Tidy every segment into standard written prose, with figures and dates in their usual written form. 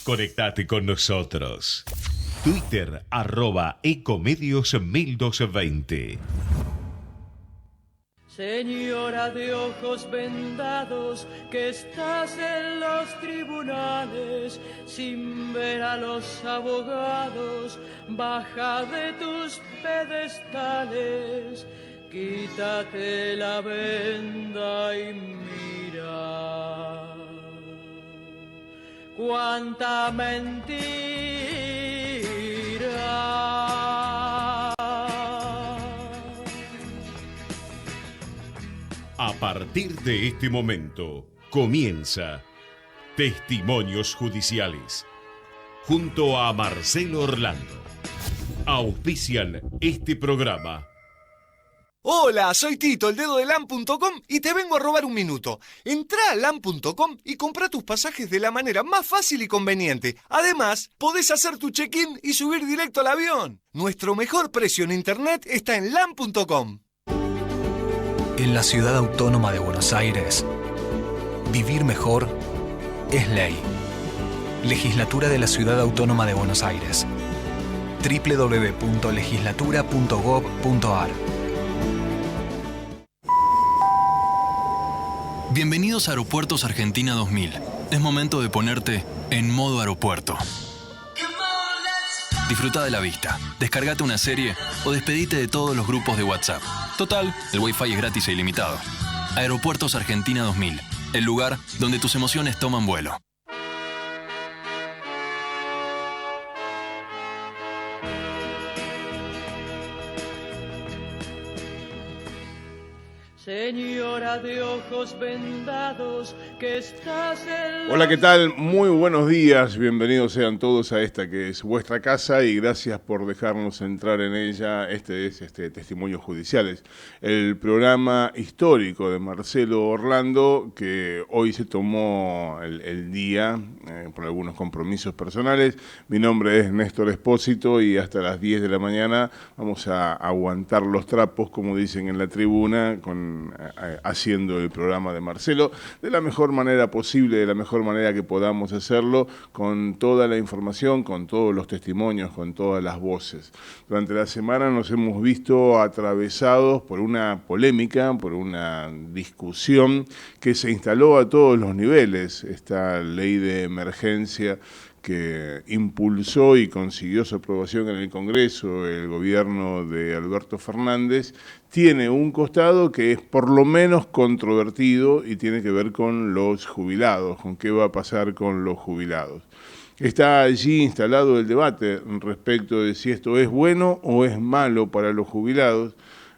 Conectate con nosotros. Twitter, @ecomedios1220. Señora de ojos vendados, que estás en los tribunales, sin ver a los abogados, baja de tus pedestales, quítate la venda y mira. Cuánta mentira. A partir de este momento comienza Testimonios Judiciales junto a Marcelo Orlando. Auspician este programa. Hola, soy Tito, el dedo de LAN.com y te vengo a robar un minuto. Entrá a LAN.com y comprá tus pasajes de la manera más fácil y conveniente. Además, podés hacer tu check-in y subir directo al avión. Nuestro mejor precio en internet está en LAN.com. En la Ciudad Autónoma de Buenos Aires, vivir mejor es ley. Legislatura de la Ciudad Autónoma de Buenos Aires. www.legislatura.gov.ar. Bienvenidos a Aeropuertos Argentina 2000. Es momento de ponerte en modo aeropuerto. Disfruta de la vista, descargate una serie o despedite de todos los grupos de WhatsApp. Total, el Wi-Fi es gratis e ilimitado. Aeropuertos Argentina 2000, el lugar donde tus emociones toman vuelo. Señora de ojos vendados, que estás en... Hola, ¿qué tal? Muy buenos días, bienvenidos sean todos a esta que es vuestra casa y gracias por dejarnos entrar en ella. Este es Testimonios Judiciales, el programa histórico de Marcelo Orlando, que hoy se tomó el día por algunos compromisos personales. Mi nombre es Néstor Espósito y hasta las 10 de la mañana vamos a aguantar los trapos, como dicen en la tribuna, haciendo el programa de Marcelo de la mejor manera posible, de la mejor manera que podamos hacerlo, con toda la información, con todos los testimonios, con todas las voces. Durante la semana nos hemos visto atravesados por una polémica, por una discusión que se instaló a todos los niveles. Esta ley de emergencia que impulsó y consiguió su aprobación en el Congreso el gobierno de Alberto Fernández, tiene un costado que es por lo menos controvertido y tiene que ver con los jubilados, con qué va a pasar con los jubilados. Está allí instalado el debate respecto de si esto es bueno o es malo para los jubilados.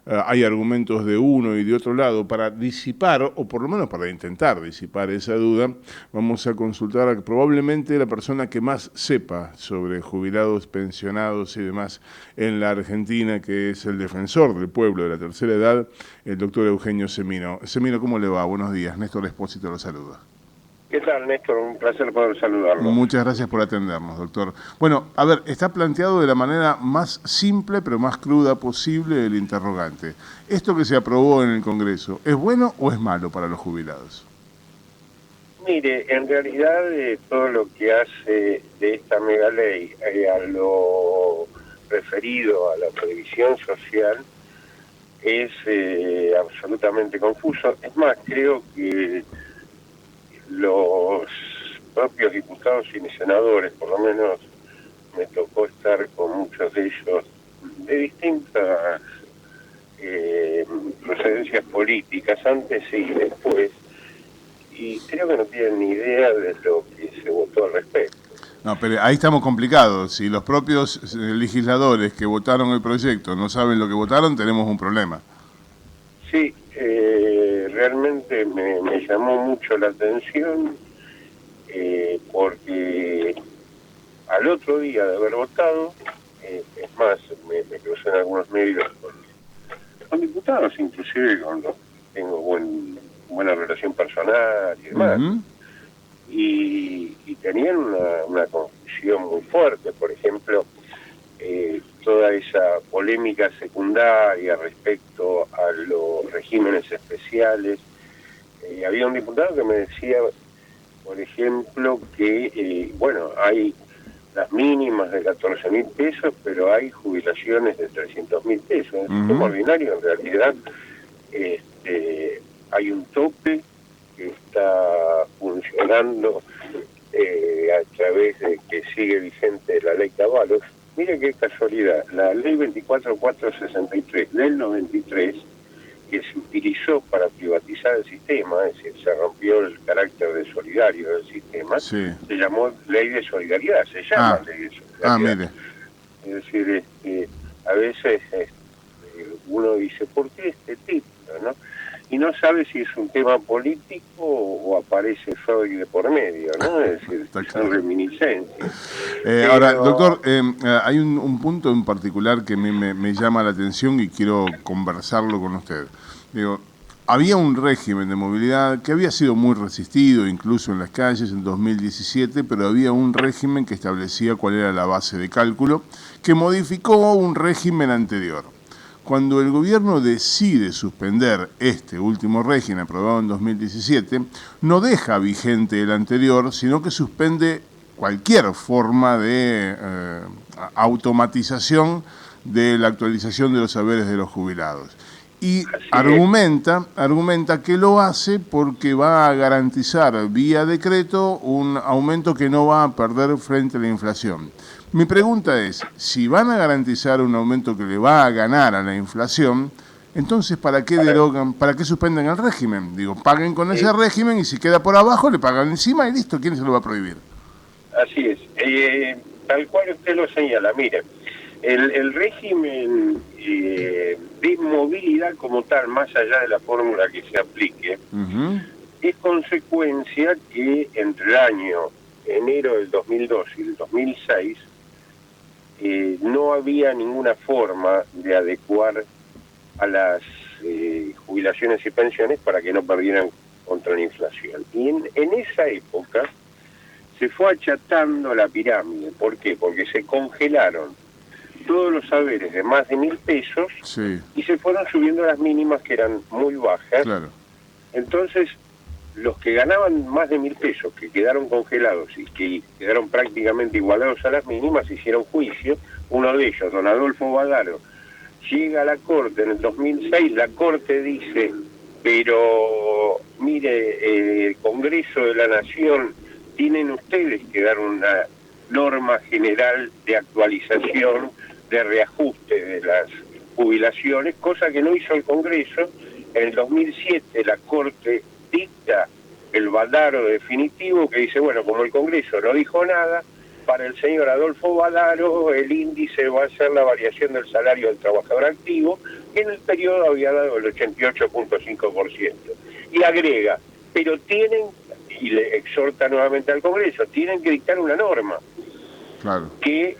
Hay argumentos de uno y de otro lado para disipar, o por lo menos para intentar disipar esa duda. Vamos a consultar a probablemente la persona que más sepa sobre jubilados, pensionados y demás en la Argentina, que es el defensor del pueblo de la tercera edad, el doctor Eugenio Semino. Semino, ¿cómo le va? Buenos días. Néstor Espósito lo saluda. ¿Qué tal, Néstor? Un placer poder saludarlo. Muchas gracias por atendernos, doctor. Bueno, a ver, está planteado de la manera más simple pero más cruda posible el interrogante. ¿Esto que se aprobó en el Congreso es bueno o es malo para los jubilados? Mire, en realidad todo lo que hace de esta mega ley a lo referido a la previsión social es absolutamente confuso. Es más, creo que los propios diputados y senadores, por lo menos me tocó estar con muchos de ellos de distintas procedencias políticas, antes y después, y creo que no tienen ni idea de lo que se votó al respecto. No, pero ahí estamos complicados. Si los propios legisladores que votaron el proyecto no saben lo que votaron, tenemos un problema. Sí, realmente me llamó mucho la atención porque al otro día de haber votado, es más, me crucé en algunos medios con diputados, inclusive con los que tengo buena relación personal y demás, y tenían una confusión muy fuerte. Por ejemplo, toda esa polémica secundaria respecto a los regímenes especiales. Había un diputado que me decía, por ejemplo, que, bueno, hay las mínimas de 14.000 pesos, pero hay jubilaciones de 300.000 pesos. En el sistema ordinario, en realidad, hay un tope que está funcionando a través de que sigue vigente la ley Cavalos. Mire qué casualidad, la ley 24463 del 93, que se utilizó para privatizar el sistema, es decir, se rompió el carácter de solidario del sistema, Sí. se llamó ley de solidaridad, se llama ley de solidaridad. Mire. Es decir, a veces uno dice, ¿por qué este título, no? Y no sabe si es un tema político o aparece Freud de por medio, ¿no? Es decir, son reminiscencias. Ahora, doctor, hay un punto en particular que me llama la atención y quiero conversarlo con usted. Digo, había un régimen de movilidad que había sido muy resistido, incluso en las calles en 2017, pero había un régimen que establecía cuál era la base de cálculo, que modificó un régimen anterior. Cuando el gobierno decide suspender este último régimen aprobado en 2017, no deja vigente el anterior, sino que suspende cualquier forma de automatización de la actualización de los saberes de los jubilados. Y argumenta que lo hace porque va a garantizar vía decreto un aumento que no va a perder frente a la inflación. Mi pregunta es, si van a garantizar un aumento que le va a ganar a la inflación, entonces ¿para qué derogan, para qué suspenden el régimen? Digo, paguen con ese régimen y si queda por abajo le pagan encima y listo, ¿quién se lo va a prohibir? Así es, tal cual usted lo señala, mire, el régimen de movilidad como tal, más allá de la fórmula que se aplique, es consecuencia que entre el año enero del 2002 y el 2006 no había ninguna forma de adecuar a las jubilaciones y pensiones para que no perdieran contra la inflación. Y en esa época se fue achatando la pirámide. ¿Por qué? Porque se congelaron todos los saberes de más de 1.000 pesos y se fueron subiendo las mínimas que eran muy bajas. Claro. Entonces, los que ganaban más de 1.000 pesos, que quedaron congelados y que quedaron prácticamente igualados a las mínimas, hicieron juicio. Uno de ellos, don Adolfo Badaro, llega a la Corte en el 2006, la Corte dice, pero mire, el Congreso de la Nación, tienen ustedes que dar una norma general de actualización, de reajuste de las jubilaciones, cosa que no hizo el Congreso. En el 2007 la Corte dicta el Badaro definitivo que dice, bueno, como el Congreso no dijo nada, para el señor Adolfo Badaro el índice va a ser la variación del salario del trabajador activo, que en el periodo había dado el 88.5%. Y agrega, pero tienen, y le exhorta nuevamente al Congreso, tienen que dictar una norma que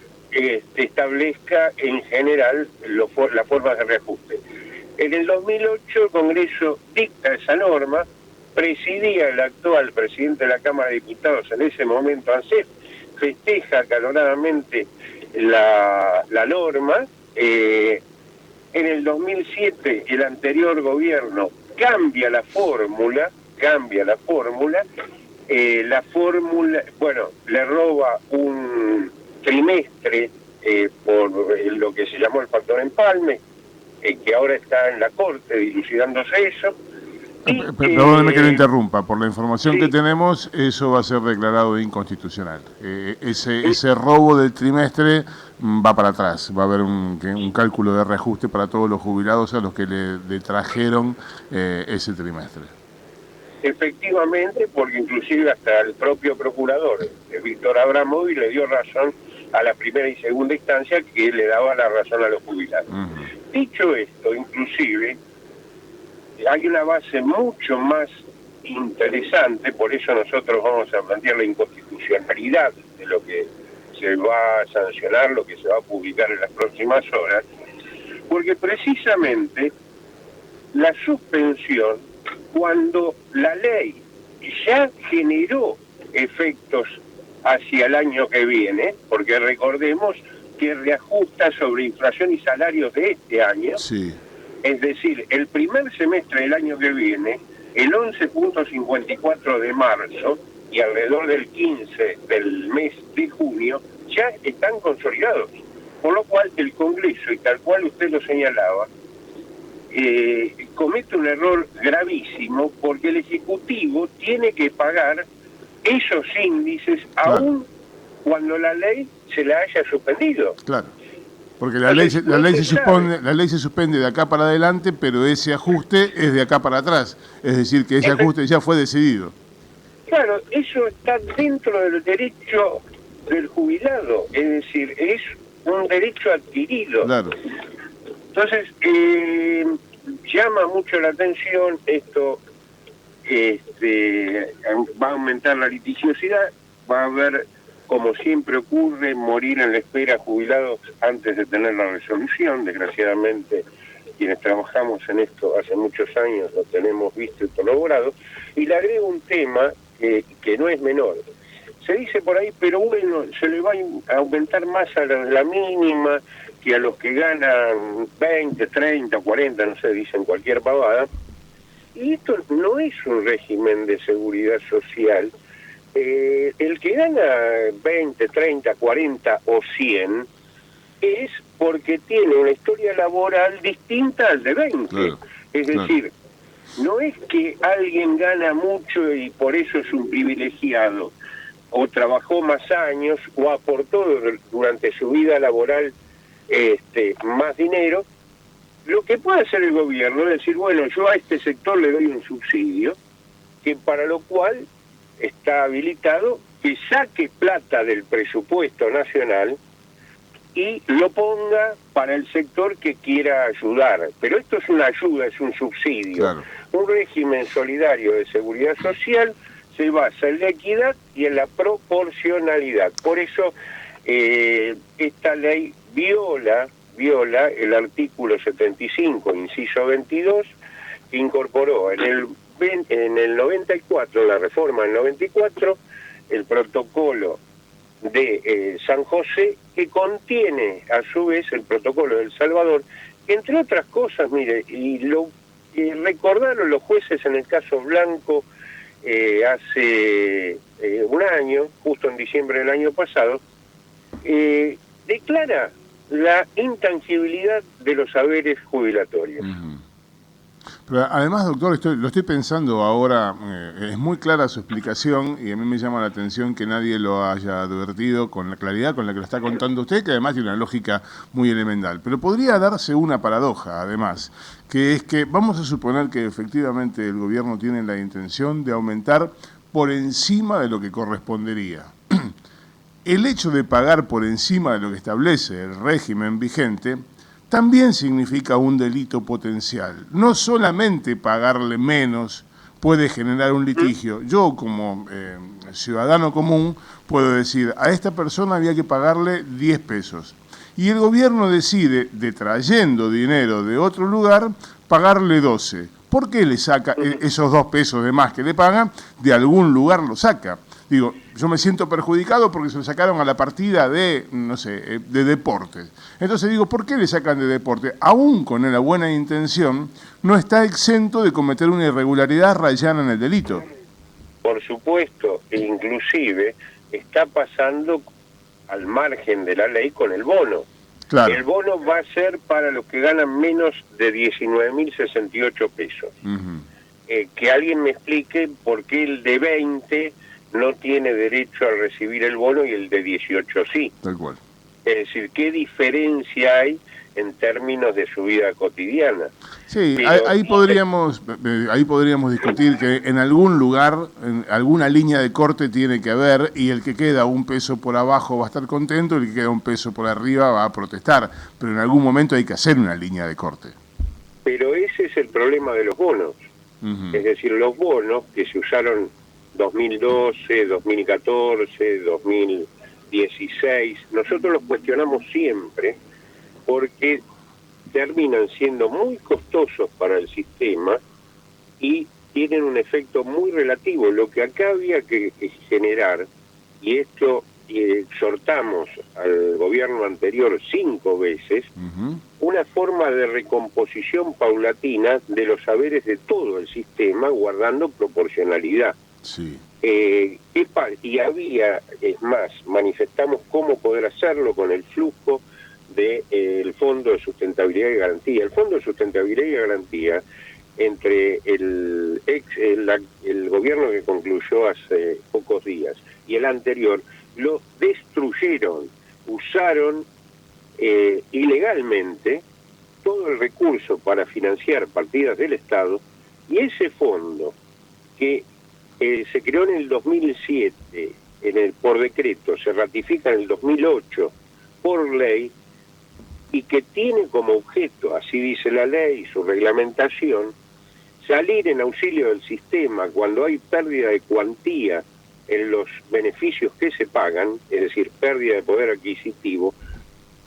establezca en general las formas de reajuste. En el 2008 el Congreso dicta esa norma, presidía el actual presidente de la Cámara de Diputados, en ese momento ANSES, festeja acaloradamente la norma. En el 2007 el anterior gobierno cambia la fórmula, bueno, le roba un trimestre por lo que se llamó el factor empalme, que ahora está en la Corte dilucidándose eso. Perdóneme que lo interrumpa, por la información que tenemos, eso va a ser declarado inconstitucional. Ese robo del trimestre va para atrás, va a haber un cálculo de reajuste para todos los jubilados a los que le trajeron ese trimestre. Efectivamente, porque inclusive hasta el propio procurador, Víctor Abramovich, le dio razón a la primera y segunda instancia, que le daba la razón a los jubilados. Dicho esto, inclusive, hay una base mucho más interesante, por eso nosotros vamos a plantear la inconstitucionalidad de lo que se va a sancionar, lo que se va a publicar en las próximas horas, porque precisamente la suspensión, cuando la ley ya generó efectos hacia el año que viene, porque recordemos que reajusta sobre inflación y salarios de este año, es decir, el primer semestre del año que viene, el 11.54 de marzo, y alrededor del 15 del mes de junio ya están consolidados. Por lo cual el Congreso, y tal cual usted lo señalaba, comete un error gravísimo porque el Ejecutivo tiene que pagar esos índices aún cuando la ley se la haya suspendido. Claro. Porque la ley se suspende de acá para adelante, pero ese ajuste es de acá para atrás. Es decir, que ese ajuste ya fue decidido. Claro, eso está dentro del derecho del jubilado, es decir, es un derecho adquirido. Claro. Entonces, llama mucho la atención esto, va a aumentar la litigiosidad, va a haber, como siempre ocurre, morir en la espera jubilados antes de tener la resolución. Desgraciadamente, quienes trabajamos en esto hace muchos años lo tenemos visto y corroborado. Y le agrego un tema que no es menor. Se dice por ahí, pero bueno, se le va a aumentar más a la mínima que a los que ganan 20, 30, 40, no sé, dicen cualquier pavada. Y esto no es un régimen de seguridad social. El que gana 20, 30, 40 o 100 es porque tiene una historia laboral distinta al de 20. Claro, es decir, no es que alguien gana mucho y por eso es un privilegiado, o trabajó más años, o aportó durante su vida laboral más dinero. Lo que puede hacer el gobierno es decir, bueno, yo a este sector le doy un subsidio, que para lo cual está habilitado que saque plata del presupuesto nacional y lo ponga para el sector que quiera ayudar. Pero esto es una ayuda, es un subsidio. Claro. Un régimen solidario de seguridad social se basa en la equidad y en la proporcionalidad. Por eso esta ley viola el artículo 75, inciso 22, que incorporó en el 94, la reforma del 94, el protocolo de San José, que contiene a su vez el protocolo de El Salvador, que entre otras cosas, mire, y lo recordaron los jueces en el caso Blanco hace un año, justo en diciembre del año pasado, declara la intangibilidad de los saberes jubilatorios. Pero además, doctor, lo estoy pensando ahora, es muy clara su explicación y a mí me llama la atención que nadie lo haya advertido con la claridad con la que lo está contando usted, que además tiene una lógica muy elemental. Pero podría darse una paradoja, además, que es que vamos a suponer que efectivamente el gobierno tiene la intención de aumentar por encima de lo que correspondería. El hecho de pagar por encima de lo que establece el régimen vigente también significa un delito potencial. No solamente pagarle menos puede generar un litigio. Yo, como ciudadano común, puedo decir, a esta persona había que pagarle 10 pesos. Y el gobierno decide, trayendo dinero de otro lugar, pagarle 12. ¿Por qué le saca esos 2 pesos de más que le pagan? De algún lugar lo saca. Digo, yo me siento perjudicado porque se lo sacaron a la partida de, no sé, de deportes. Entonces digo, ¿por qué le sacan de deporte? Aún con la buena intención, no está exento de cometer una irregularidad rayana en el delito. Por supuesto, e inclusive está pasando al margen de la ley con el bono. Claro. El bono va a ser para los que ganan menos de 19.068 pesos. Que alguien me explique por qué el de 20 no tiene derecho a recibir el bono y el de 18 sí. Tal cual. Es decir, ¿qué diferencia hay en términos de su vida cotidiana? Sí, pero ahí podríamos discutir que en algún lugar, en alguna línea de corte tiene que haber, y el que queda un peso por abajo va a estar contento, y el que queda un peso por arriba va a protestar, pero en algún momento hay que hacer una línea de corte. Pero ese es el problema de los bonos. Es decir, los bonos que se usaron 2012, 2014, 2016, nosotros los cuestionamos siempre porque terminan siendo muy costosos para el sistema y tienen un efecto muy relativo. Lo que acá había que generar, y esto exhortamos al gobierno anterior 5 veces, una forma de recomposición paulatina de los saberes de todo el sistema, guardando proporcionalidad. Sí. y había, es más, manifestamos cómo poder hacerlo con el flujo del Fondo de Sustentabilidad y Garantía. El Fondo de Sustentabilidad y Garantía, entre el gobierno que concluyó hace pocos días y el anterior, lo destruyeron, usaron ilegalmente todo el recurso para financiar partidas del Estado, y ese fondo que se creó en el 2007 por decreto, se ratifica en el 2008 por ley, y que tiene como objeto, así dice la ley, su reglamentación, salir en auxilio del sistema cuando hay pérdida de cuantía en los beneficios que se pagan, es decir, pérdida de poder adquisitivo.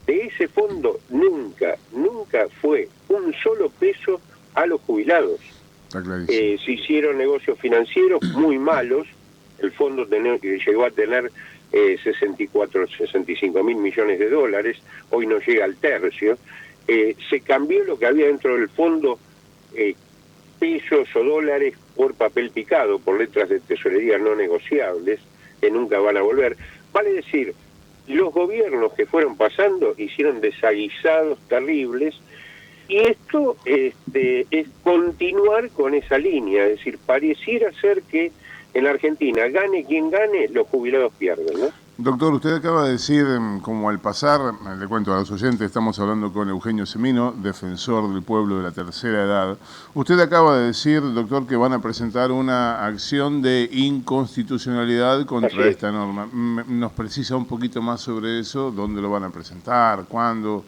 De ese fondo nunca fue un solo peso a los jubilados. Se hicieron negocios financieros muy malos. El fondo llegó a tener 65 mil millones de dólares, hoy no llega al tercio. Se cambió lo que había dentro del fondo, pesos o dólares por papel picado, por letras de tesorería no negociables, que nunca van a volver. Vale decir, los gobiernos que fueron pasando hicieron desaguisados terribles, y esto es continuar con esa línea, es decir, pareciera ser que en la Argentina, gane quien gane, los jubilados pierden, ¿no? Doctor, usted acaba de decir, como al pasar, le cuento a los oyentes, estamos hablando con Eugenio Semino, defensor del pueblo de la tercera edad. Usted acaba de decir, doctor, que van a presentar una acción de inconstitucionalidad contra esta norma. ¿Nos precisa un poquito más sobre eso? ¿Dónde lo van a presentar? ¿Cuándo?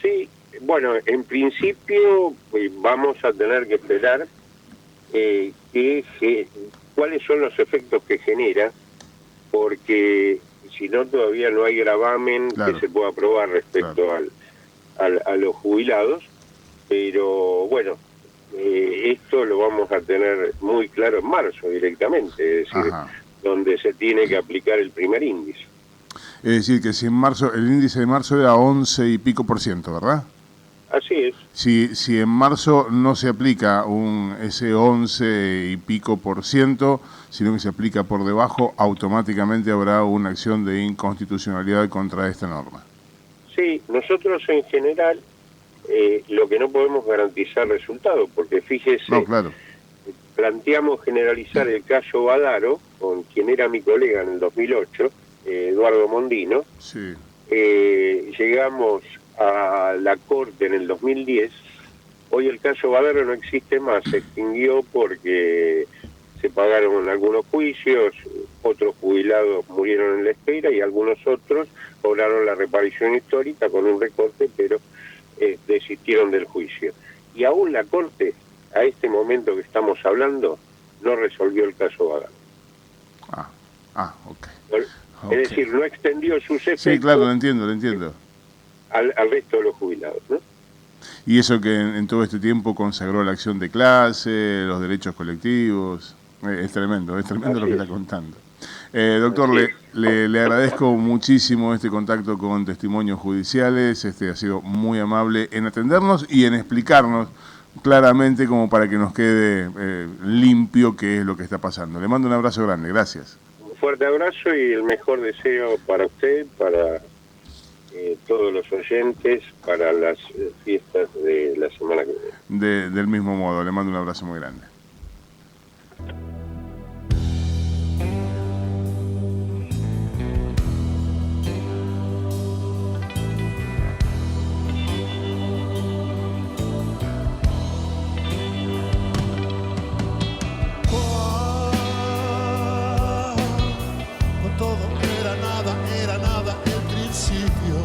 Sí, bueno, en principio vamos a tener que esperar cuáles son los efectos que genera, porque si no, todavía no hay gravamen que se pueda aprobar respecto a los jubilados, pero bueno, esto lo vamos a tener muy claro en marzo directamente, es decir, donde se tiene que aplicar el primer índice. Es decir, que si en marzo, el índice de marzo era 11 y pico %, ¿verdad? Así es. Si en marzo no se aplica ese 11 y pico %, sino que se aplica por debajo, automáticamente habrá una acción de inconstitucionalidad contra esta norma. Sí, nosotros en general lo que no podemos garantizar resultados, porque fíjese, planteamos generalizar el caso Badaro, con quien era mi colega en el 2008, Eduardo Mondino. Sí. Llegamos a la Corte en el 2010. Hoy el caso Badaro no existe más, se extinguió porque se pagaron algunos juicios, otros jubilados murieron en la espera y algunos otros cobraron la reparación histórica con un recorte, pero desistieron del juicio. Y aún la Corte, a este momento que estamos hablando, no resolvió el caso Badaro. Es decir, no extendió sus efectos. Sí, claro, lo entiendo. Al resto de los jubilados, ¿no? Y eso que en todo este tiempo consagró la acción de clase, los derechos colectivos, es tremendo lo que está contando. Doctor, le agradezco muchísimo este contacto con Testimonios Judiciales, ha sido muy amable en atendernos y en explicarnos claramente como para que nos quede limpio qué es lo que está pasando. Le mando un abrazo grande, gracias. Un fuerte abrazo y el mejor deseo para usted, para todos los oyentes, para las fiestas de la semana que viene. Del mismo modo, le mando un abrazo muy grande. Todo era nada el principio.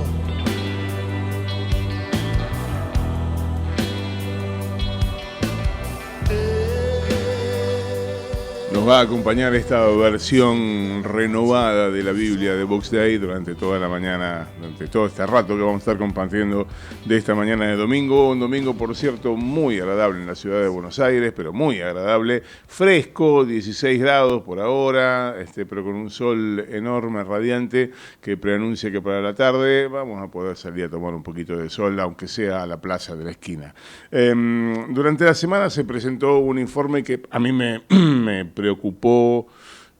Nos va a acompañar esta versión renovada de la Biblia de Box Day durante toda la mañana, durante todo este rato que vamos a estar compartiendo de esta mañana de domingo. Un domingo, por cierto, muy agradable en la ciudad de Buenos Aires, pero muy agradable. Fresco, 16 grados por ahora, pero con un sol enorme, radiante, que preanuncia que para la tarde vamos a poder salir a tomar un poquito de sol, aunque sea a la plaza de la esquina. Durante la semana se presentó un informe que a mí me preocupó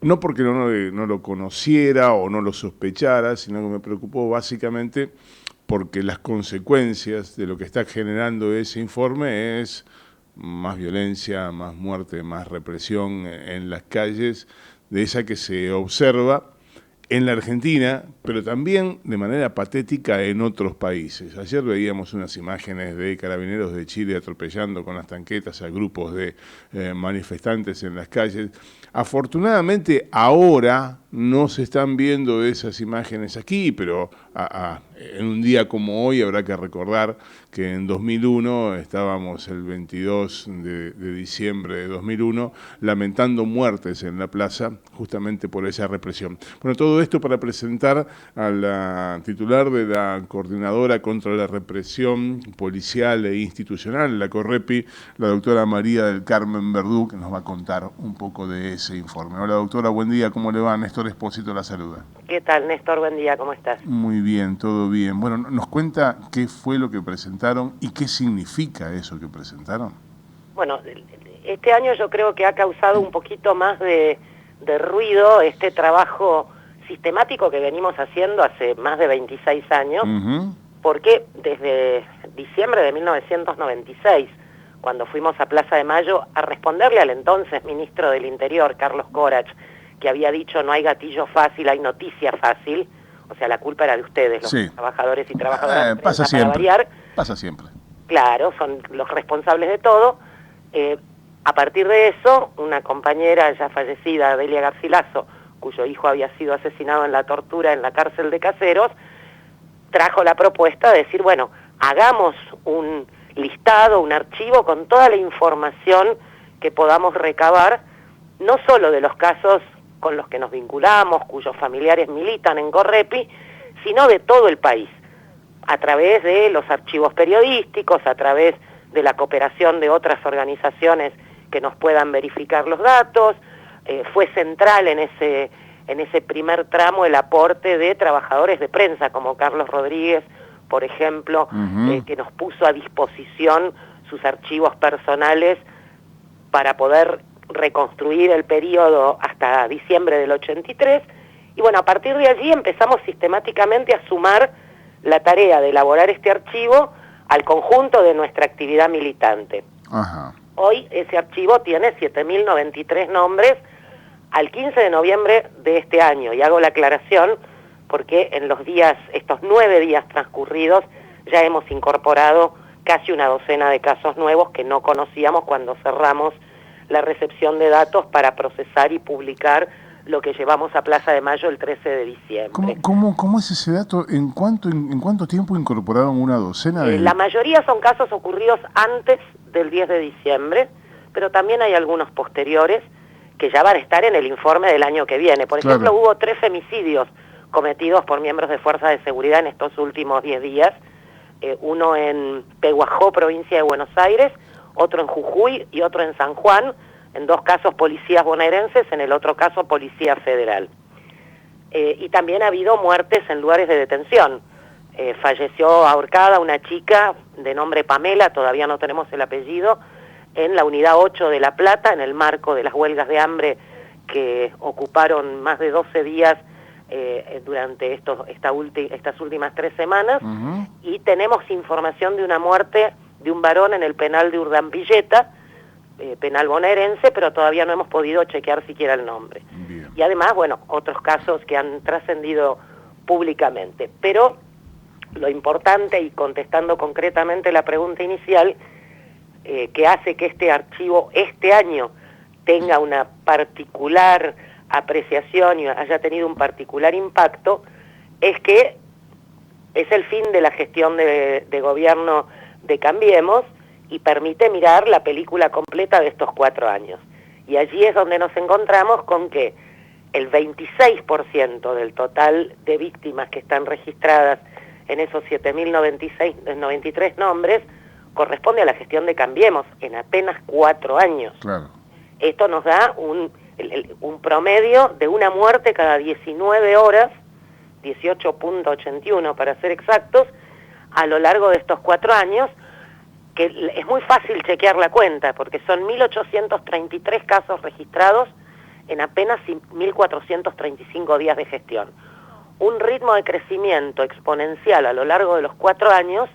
no porque no lo conociera o no lo sospechara, sino que me preocupó básicamente porque las consecuencias de lo que está generando ese informe es más violencia, más muerte, más represión en las calles, de esa que se observa en la Argentina, pero también de manera patética en otros países. Ayer veíamos unas imágenes de carabineros de Chile atropellando con las tanquetas a grupos de manifestantes en las calles. Afortunadamente ahora no se están viendo esas imágenes aquí, pero en un día como hoy habrá que recordar que en 2001, estábamos el 22 de diciembre de 2001, lamentando muertes en la plaza justamente por esa represión. Bueno, todo esto para presentar a la titular de la Coordinadora contra la Represión Policial e Institucional, la CORREPI, la doctora María del Carmen Verdú, que nos va a contar un poco de ese informe. Hola doctora, buen día, ¿cómo le va? Néstor Espósito la saluda. ¿Qué tal, Néstor? Buen día, ¿cómo estás? Muy bien, todo bien. Bueno, nos cuenta qué fue lo que presentaron y qué significa eso que presentaron. Bueno, este año yo creo que ha causado un poquito más de ruido este trabajo sistemático que venimos haciendo hace más de 26 años, porque desde diciembre de 1996, cuando fuimos a Plaza de Mayo a responderle al entonces ministro del Interior, Carlos Corach, que había dicho no hay gatillo fácil, hay noticia fácil, o sea, la culpa era de ustedes, los trabajadores y trabajadoras. Pasa siempre, pasa siempre. Claro, son los responsables de todo. A partir de eso, una compañera ya fallecida, Delia Garcilaso, cuyo hijo había sido asesinado en la tortura en la cárcel de Caseros, trajo la propuesta de decir, bueno, hagamos un listado, un archivo con toda la información que podamos recabar, no solo de los casos con los que nos vinculamos, cuyos familiares militan en CORREPI, sino de todo el país, a través de los archivos periodísticos, a través de la cooperación de otras organizaciones que nos puedan verificar los datos. Fue central en ese primer tramo el aporte de trabajadores de prensa, como Carlos Rodríguez, por ejemplo, que nos puso a disposición sus archivos personales para poder reconstruir el periodo hasta diciembre del 83, y bueno, a partir de allí empezamos sistemáticamente a sumar la tarea de elaborar este archivo al conjunto de nuestra actividad militante. Hoy ese archivo tiene 7.093 nombres al 15 de noviembre de este año, y hago la aclaración porque en los días, estos 9 días transcurridos, ya hemos incorporado casi una docena de casos nuevos que no conocíamos cuando cerramos la recepción de datos para procesar y publicar lo que llevamos a Plaza de Mayo el 13 de diciembre. ¿Cómo es ese dato? ¿En cuánto tiempo incorporaron una docena de...? La mayoría son casos ocurridos antes del 10 de diciembre, pero también hay algunos posteriores que ya van a estar en el informe del año que viene. Por ejemplo, hubo 3 femicidios cometidos por miembros de fuerzas de seguridad en estos últimos 10 días, uno en Pehuajó, provincia de Buenos Aires, otro en Jujuy y otro en San Juan, en 2 casos policías bonaerenses, en el otro caso policía federal. Y también ha habido muertes en lugares de detención. Falleció ahorcada una chica de nombre Pamela, todavía no tenemos el apellido, en la unidad 8 de La Plata, en el marco de las huelgas de hambre que ocuparon más de 12 días durante estas últimas 3 semanas, y tenemos información de una muerte de un varón en el penal de Urdampilleta, penal bonaerense, pero todavía no hemos podido chequear siquiera el nombre. Bien. Y además, bueno, otros casos que han trascendido públicamente. Pero lo importante, y contestando concretamente la pregunta inicial, que hace que este archivo este año tenga una particular apreciación y haya tenido un particular impacto, es que es el fin de la gestión de gobierno de Cambiemos y permite mirar la película completa de estos 4 años. Y allí es donde nos encontramos con que el 26% del total de víctimas que están registradas en esos 7.093 nombres corresponde a la gestión de Cambiemos en apenas 4 años. Claro. Esto nos da un promedio de una muerte cada 19 horas, 18.81 para ser exactos, a lo largo de estos 4 años, que es muy fácil chequear la cuenta, porque son 1.833 casos registrados en apenas 1.435 días de gestión. Un ritmo de crecimiento exponencial a lo largo de los 4 años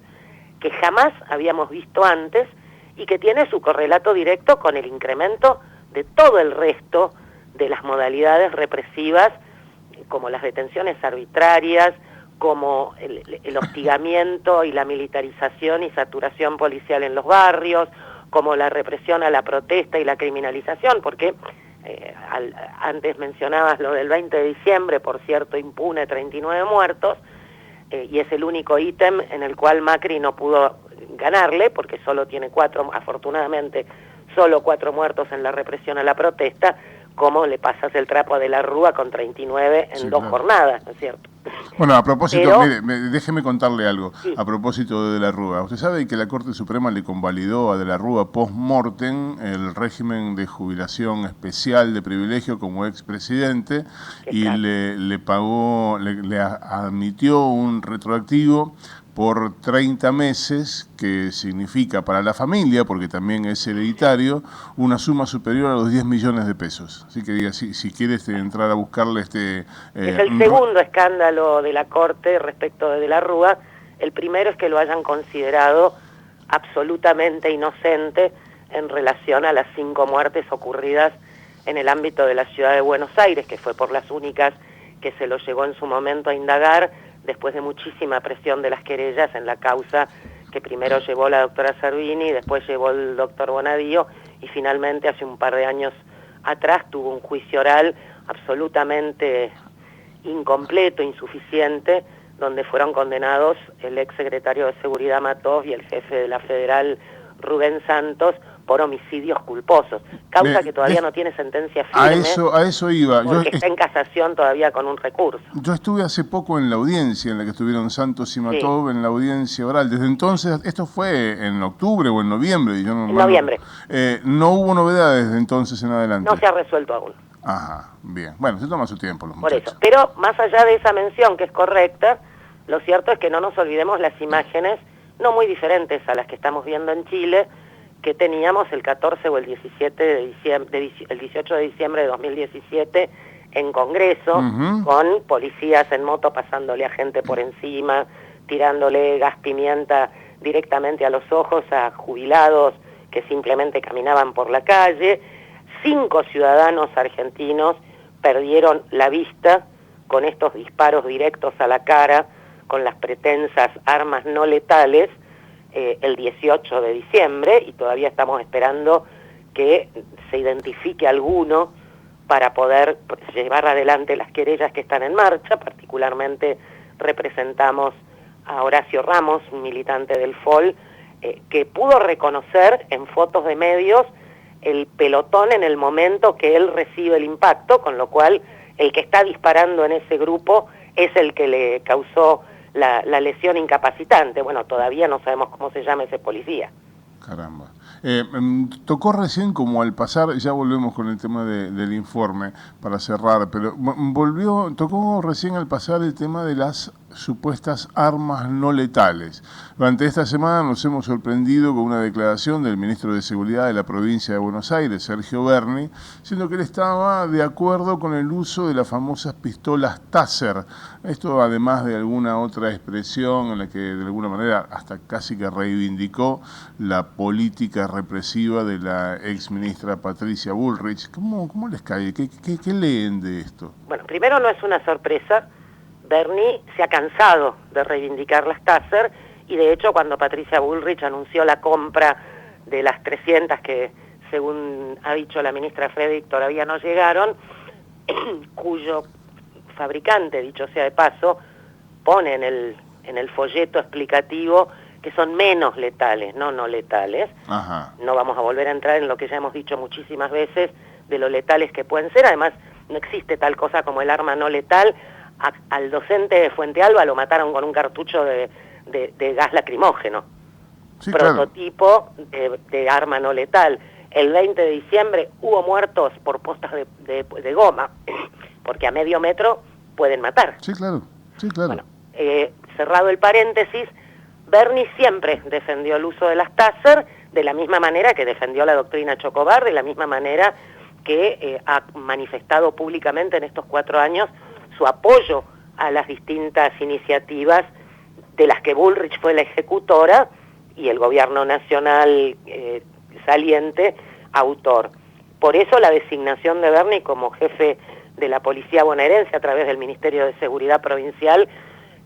que jamás habíamos visto antes y que tiene su correlato directo con el incremento de todo el resto de las modalidades represivas, como las detenciones arbitrarias, como el hostigamiento y la militarización y saturación policial en los barrios, como la represión a la protesta y la criminalización, porque antes mencionabas lo del 20 de diciembre, por cierto, impune 39 muertos, y es el único ítem en el cual Macri no pudo ganarle, porque solo tiene 4, afortunadamente, solo 4 muertos en la represión a la protesta, como le pasas el trapo a De la Rúa con 39 en 2 jornadas, ¿no es cierto? Bueno, a propósito, Pero, mire, déjeme contarle algo, sí. A propósito de De la Rúa. Usted sabe que la Corte Suprema le convalidó a De la Rúa post-mortem el régimen de jubilación especial de privilegio como expresidente y le pagó, le admitió un retroactivo por 30 meses, que significa para la familia, porque también es hereditario, una suma superior a los 10 millones de pesos. Así que diga, si quieres entrar a buscarle es el segundo escándalo de la Corte respecto de la Rúa. El primero es que lo hayan considerado absolutamente inocente en relación a las 5 muertes ocurridas en el ámbito de la ciudad de Buenos Aires, que fue por las únicas que se lo llegó en su momento a indagar, después de muchísima presión de las querellas en la causa que primero llevó la doctora Servini, después llevó el doctor Bonadío, y finalmente hace un par de años atrás tuvo un juicio oral absolutamente incompleto, insuficiente, donde fueron condenados el ex secretario de Seguridad Matov y el jefe de la Federal Rubén Santos por homicidios culposos, causa que todavía no tiene sentencia firme. A eso iba. Porque está en casación todavía con un recurso. Yo estuve hace poco en la audiencia en la que estuvieron Santos y Matov, en la audiencia oral. Desde entonces, esto fue en octubre o en noviembre. En noviembre. No hubo novedades desde entonces en adelante. No se ha resuelto aún. Ajá, bien. Bueno, se toma su tiempo los muchachos. Por eso. Pero más allá de esa mención, que es correcta, lo cierto es que no nos olvidemos las imágenes no muy diferentes a las que estamos viendo en Chile, que teníamos el 14 o el 17 de diciembre, el 18 de diciembre de 2017 en Congreso, con policías en moto pasándole a gente por encima, tirándole gas pimienta directamente a los ojos a jubilados que simplemente caminaban por la calle. 5 ciudadanos argentinos perdieron la vista con estos disparos directos a la cara, con las pretensas armas no letales, el 18 de diciembre, y todavía estamos esperando que se identifique alguno para poder llevar adelante las querellas que están en marcha. Particularmente representamos a Horacio Ramos, un militante del FOL, que pudo reconocer en fotos de medios el pelotón en el momento que él recibe el impacto, con lo cual el que está disparando en ese grupo es el que le causó la lesión incapacitante. Bueno, todavía no sabemos cómo se llama ese policía. Caramba. Tocó recién, como al pasar, ya volvemos con el tema del informe para cerrar, pero tocó recién al pasar el tema de las supuestas armas no letales. Durante esta semana nos hemos sorprendido con una declaración del ministro de Seguridad de la provincia de Buenos Aires, Sergio Berni, diciendo que él estaba de acuerdo con el uso de las famosas pistolas Taser. Esto, además de alguna otra expresión en la que de alguna manera hasta casi que reivindicó la política represiva de la ex ministra Patricia Bullrich. ¿Cómo les cae? ¿Qué leen de esto? Bueno, primero no es una sorpresa. Berni se ha cansado de reivindicar las Taser, y de hecho cuando Patricia Bullrich anunció la compra de las 300 que, según ha dicho la ministra Frederick, todavía no llegaron, cuyo fabricante, dicho sea de paso, pone en el folleto explicativo que son menos letales, no letales. Ajá. No vamos a volver a entrar en lo que ya hemos dicho muchísimas veces de lo letales que pueden ser. Además, no existe tal cosa como el arma no letal. Al docente de Fuente Alba lo mataron con un cartucho de gas lacrimógeno. Sí, prototipo, claro, de arma no letal. El 20 de diciembre hubo muertos por postas de goma, porque a medio metro pueden matar. Sí, claro. Sí, claro. Bueno, cerrado el paréntesis, Berni siempre defendió el uso de las Taser, de la misma manera que defendió la doctrina Chocobar, de la misma manera que ha manifestado públicamente en estos 4 años su apoyo a las distintas iniciativas de las que Bullrich fue la ejecutora y el gobierno nacional saliente autor. Por eso la designación de Berni como jefe de la policía bonaerense a través del Ministerio de Seguridad Provincial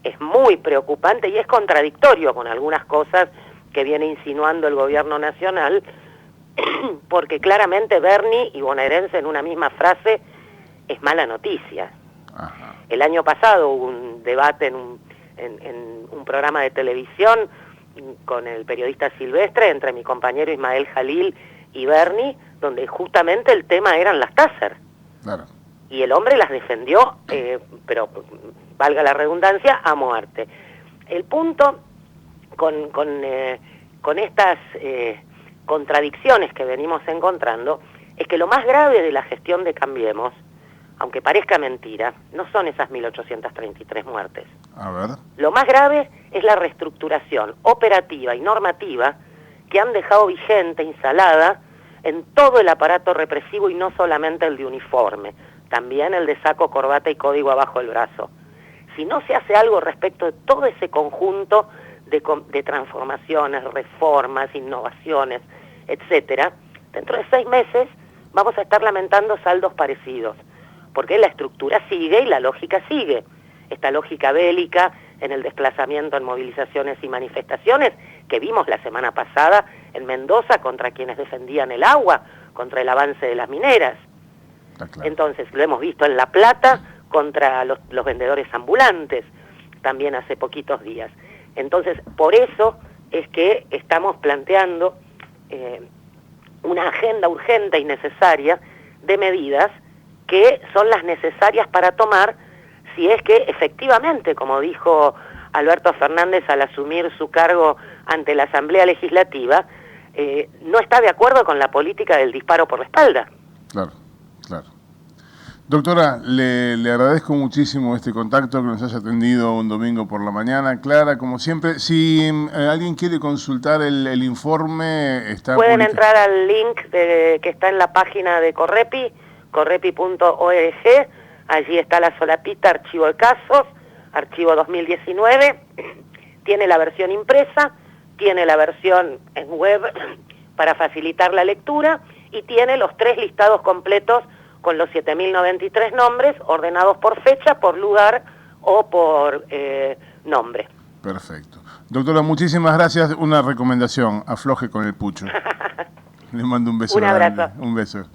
es muy preocupante y es contradictorio con algunas cosas que viene insinuando el gobierno nacional, porque claramente Berni y bonaerense en una misma frase es mala noticia. Ajá. El año pasado hubo un debate en un programa de televisión con el periodista Silvestre entre mi compañero Ismael Jalil y Berni, donde justamente el tema eran las Taser. Claro. Y el hombre las defendió, pero valga la redundancia, a muerte. El punto con estas contradicciones que venimos encontrando es que lo más grave de la gestión de Cambiemos, aunque parezca mentira, no son esas 1.833 muertes. A ver. Lo más grave es la reestructuración operativa y normativa que han dejado vigente, instalada, en todo el aparato represivo y no solamente el de uniforme, también el de saco, corbata y código abajo del brazo. Si no se hace algo respecto de todo ese conjunto de transformaciones, reformas, innovaciones, etcétera, dentro de 6 meses vamos a estar lamentando saldos parecidos, porque la estructura sigue y la lógica sigue. Esta lógica bélica en el desplazamiento en movilizaciones y manifestaciones que vimos la semana pasada en Mendoza contra quienes defendían el agua, contra el avance de las mineras. Claro. Entonces lo hemos visto en La Plata contra los vendedores ambulantes, también hace poquitos días. Entonces, por eso es que estamos planteando una agenda urgente y necesaria de medidas que son las necesarias para tomar si es que efectivamente, como dijo Alberto Fernández al asumir su cargo ante la Asamblea Legislativa, no está de acuerdo con la política del disparo por la espalda. Claro, claro. Doctora, le agradezco muchísimo este contacto, que nos haya atendido un domingo por la mañana. Clara, como siempre, si alguien quiere consultar el informe, está pueden publicado. Entrar al link que está en la página de Correpi, correpi.org, allí está la solapita, archivo de casos, archivo 2019, tiene la versión impresa, tiene la versión en web para facilitar la lectura y tiene los 3 listados completos con los 7.093 nombres ordenados por fecha, por lugar o por nombre. Perfecto. Doctora, muchísimas gracias. Una recomendación, afloje con el pucho. Le mando un beso. Un abrazo. Grande. Un beso.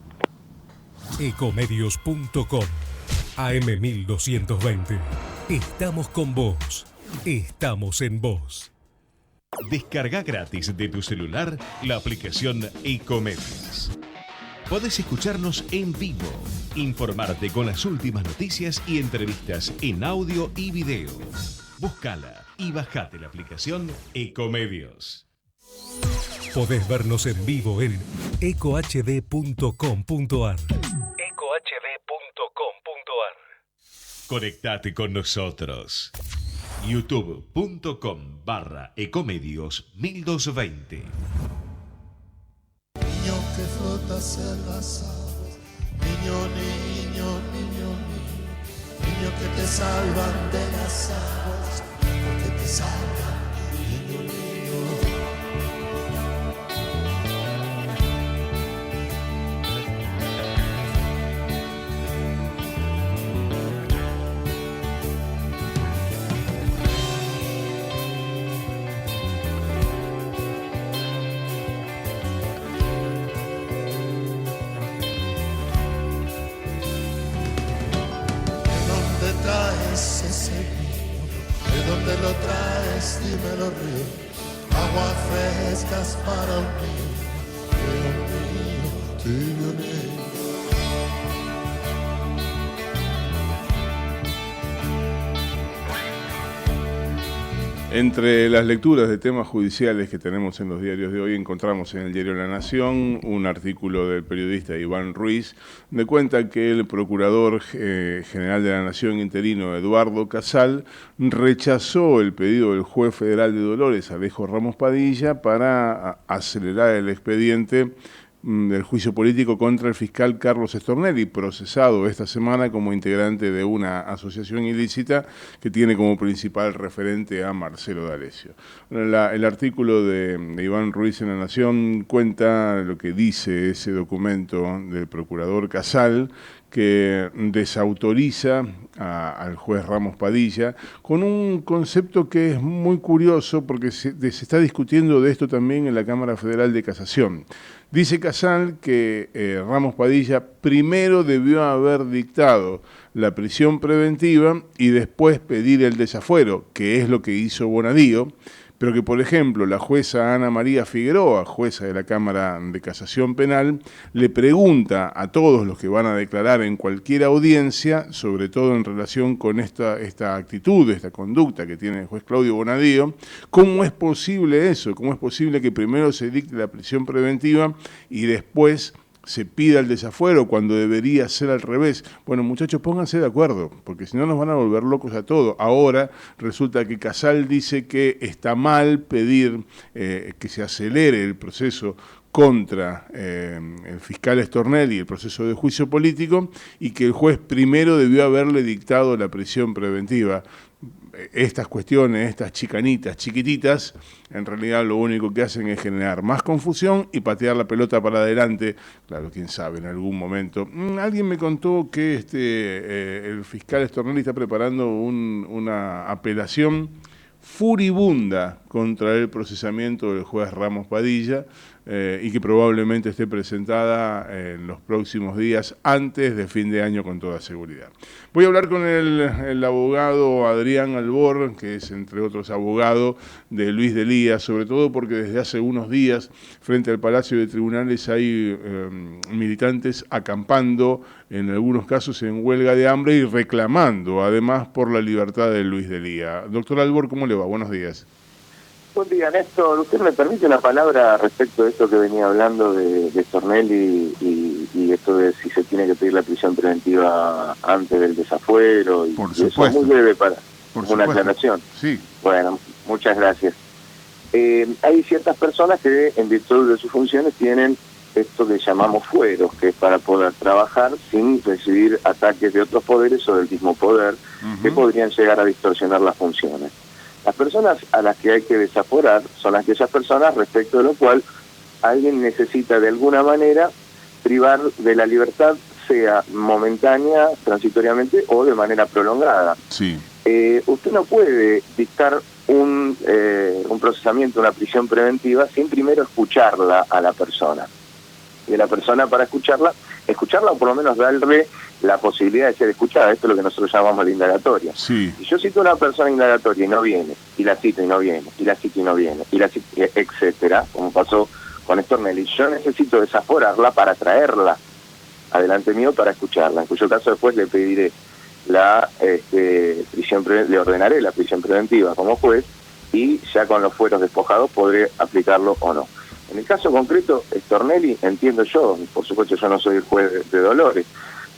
Ecomedios.com AM1220. Estamos con vos. Estamos en vos. Descarga gratis de tu celular la aplicación Ecomedios. Podés escucharnos en vivo, informarte con las últimas noticias y entrevistas en audio y video. Búscala y bajate la aplicación Ecomedios. Podés vernos en vivo en ecohd.com.ar. Conectate con nosotros. youtube.com/ecomedios1220. Niño que flotas en las aguas, niño, niño, niño, niño, niño que te salvan de las aguas, porque te salvan, niño, niño. Ese niño, ¿de dónde lo traes? Dímelo, río. Agua frescas para un niño, tibio, niño. Entre las lecturas de temas judiciales que tenemos en los diarios de hoy, encontramos en el diario La Nación un artículo del periodista Iván Ruiz, donde cuenta que el procurador general de la Nación interino, Eduardo Casal, rechazó el pedido del juez federal de Dolores, Alejo Ramos Padilla, para acelerar el expediente del juicio político contra el fiscal Carlos Stornelli, procesado esta semana como integrante de una asociación ilícita que tiene como principal referente a Marcelo D'Alessio. El artículo de Iván Ruiz en La Nación cuenta lo que dice ese documento del procurador Casal, que desautoriza al juez Ramos Padilla con un concepto que es muy curioso porque se está discutiendo de esto también en la Cámara Federal de Casación. Dice Casal que Ramos Padilla primero debió haber dictado la prisión preventiva y después pedir el desafuero, que es lo que hizo Bonadío, pero que, por ejemplo, la jueza Ana María Figueroa, jueza de la Cámara de Casación Penal, le pregunta a todos los que van a declarar en cualquier audiencia, sobre todo en relación con esta actitud, esta conducta que tiene el juez Claudio Bonadío, ¿cómo es posible eso? ¿Cómo es posible que primero se dicte la prisión preventiva y después se pida el desafuero cuando debería ser al revés? Bueno, muchachos, pónganse de acuerdo, porque si no nos van a volver locos a todos. Ahora resulta que Casal dice que está mal pedir que se acelere el proceso contra el fiscal Stornelli, el proceso de juicio político, y que el juez primero debió haberle dictado la prisión preventiva. Estas cuestiones, estas chicanitas chiquititas, en realidad lo único que hacen es generar más confusión y patear la pelota para adelante. Claro, quién sabe, en algún momento. Alguien me contó que el fiscal Stornelli está preparando una apelación furibunda contra el procesamiento del juez Ramos Padilla, y que probablemente esté presentada en los próximos días, antes de fin de año con toda seguridad. Voy a hablar con el abogado Adrián Albor, que es entre otros abogado de Luis Delía, sobre todo porque desde hace unos días frente al Palacio de Tribunales hay militantes acampando, en algunos casos en huelga de hambre y reclamando además por la libertad de Luis Delía. Doctor Albor, ¿cómo le va? Buenos días. Buen día, Néstor. ¿Usted me permite una palabra respecto de esto que venía hablando de Stornelli y esto de si se tiene que pedir la prisión preventiva antes del desafuero? Por supuesto. Eso es muy breve para una aclaración. Sí. Bueno, muchas gracias. Hay ciertas personas que en virtud de sus funciones tienen esto que llamamos fueros, que es para poder trabajar sin recibir ataques de otros poderes o del mismo poder, que podrían llegar a distorsionar las funciones. Las personas a las que hay que desaforar son aquellas personas respecto de lo cual alguien necesita de alguna manera privar de la libertad, sea momentánea, transitoriamente o de manera prolongada. Sí. Usted no puede dictar un procesamiento, una prisión preventiva, sin primero escucharla a la persona. Y de la persona, para escucharla o por lo menos darle la posibilidad de ser escuchada. Esto es lo que nosotros llamamos la indagatoria. Sí. Si yo cito a una persona indagatoria y no viene, y la cito y no viene, y la cito y no viene, y la cito, etcétera, como pasó con Stornelli, yo necesito desaforarla para traerla adelante mío para escucharla, en cuyo caso después le pediré la le ordenaré la prisión preventiva como juez, y ya con los fueros despojados podré aplicarlo o no. En el caso concreto, Stornelli, entiendo yo, por supuesto yo no soy el juez de Dolores,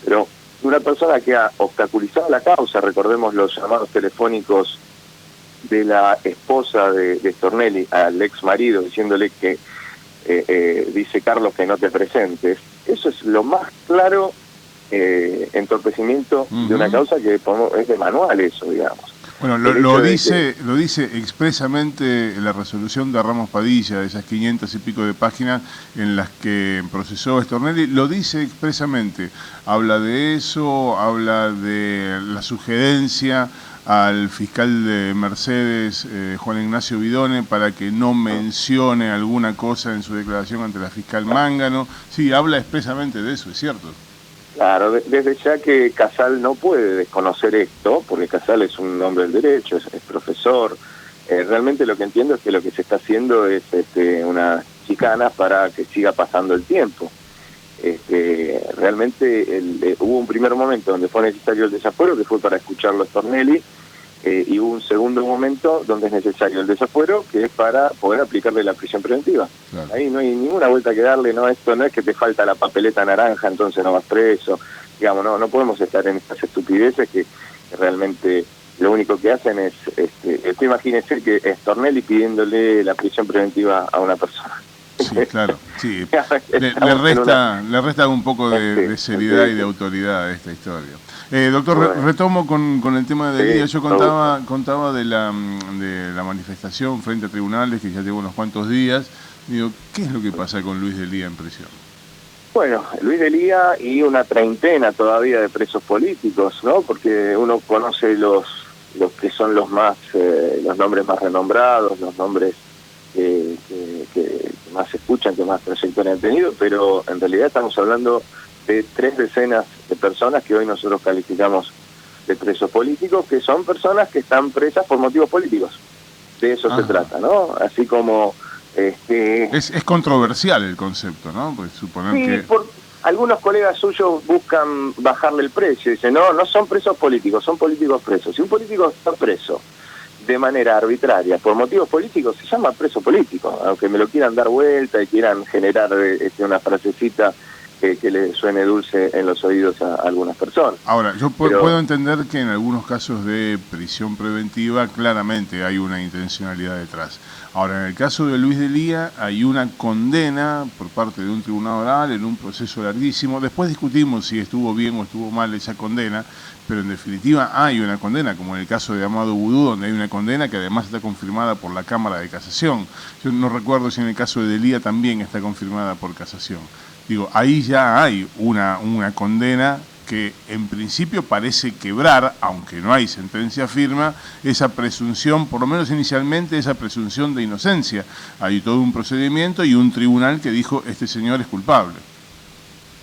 pero una persona que ha obstaculizado la causa, recordemos los llamados telefónicos de la esposa de Stornelli al ex marido diciéndole que dice Carlos que no te presentes, eso es lo más claro entorpecimiento de una causa que es de manual, eso, digamos. Bueno, lo dice expresamente la resolución de Ramos Padilla, de esas 500 y pico de páginas en las que procesó Stornelli, lo dice expresamente. Habla de eso, habla de la sugerencia al fiscal de Mercedes, Juan Ignacio Vidone, para que no mencione alguna cosa en su declaración ante la fiscal Mángano. Sí, habla expresamente de eso, es cierto. Claro, desde ya que Casal no puede desconocer esto, porque Casal es un hombre del derecho, es profesor. Realmente lo que entiendo es que lo que se está haciendo es una chicana para que siga pasando el tiempo. Realmente hubo un primer momento donde fue necesario el desafuero, que fue para escucharlo a Stornelli, y hubo un segundo momento donde es necesario el desafuero, que es para poder aplicarle la prisión preventiva. Claro. Ahí no hay ninguna vuelta que darle, no, esto no es que te falta la papeleta naranja, entonces no vas preso. Digamos, no podemos estar en estas estupideces que realmente lo único que hacen es, imagínense que Stornelli pidiéndole la prisión preventiva a una persona. Sí, claro. Sí. le resta un poco de seriedad y de autoridad a esta historia. Doctor, bueno, retomo con el tema de Delía. Yo contaba de la manifestación frente a tribunales que ya lleva unos cuantos días. Digo, ¿qué es lo que pasa con Luis Delía en prisión? Bueno, Luis Delía y una treintena todavía de presos políticos, ¿no? Porque uno conoce los que son los nombres más renombrados, los nombres que más se escuchan, que más trayectoria han tenido, pero en realidad estamos hablando de 3 decenas de personas que hoy nosotros calificamos de presos políticos, que son personas que están presas por motivos políticos. De eso se trata, ¿no? Así como... Es controversial el concepto, ¿no? Pues suponer que... algunos colegas suyos buscan bajarle el precio, dicen, no son presos políticos, son políticos presos. Si un político está preso de manera arbitraria por motivos políticos, se llama preso político, aunque me lo quieran dar vuelta y quieran generar una frasecita que le suene dulce en los oídos a algunas personas. Ahora, yo puedo entender que en algunos casos de prisión preventiva claramente hay una intencionalidad detrás. Ahora, en el caso de Luis Delía hay una condena por parte de un tribunal oral en un proceso larguísimo. Después discutimos si estuvo bien o estuvo mal esa condena, pero en definitiva hay una condena, como en el caso de Amado Vudú, donde hay una condena que además está confirmada por la Cámara de Casación. Yo no recuerdo si en el caso de Delía también está confirmada por Casación. Digo, ahí ya hay una condena que en principio parece quebrar, aunque no hay sentencia firme, esa presunción, por lo menos inicialmente, esa presunción de inocencia. Hay todo un procedimiento y un tribunal que dijo, este señor es culpable.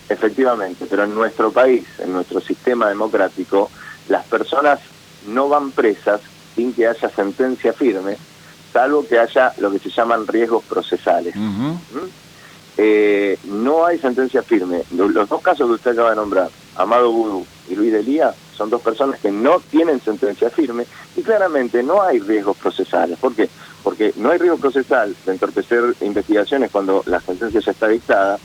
Efectivamente, pero en nuestro país, en nuestro sistema democrático, las personas no van presas sin que haya sentencia firme, salvo que haya lo que se llaman riesgos procesales. No hay sentencia firme. Los 2 casos que usted acaba de nombrar, Amado Vudú y Luis Delía, son 2 personas que no tienen sentencia firme y claramente no hay riesgos procesales. ¿Por qué? Porque no hay riesgo procesal de entorpecer investigaciones cuando la sentencia ya está dictada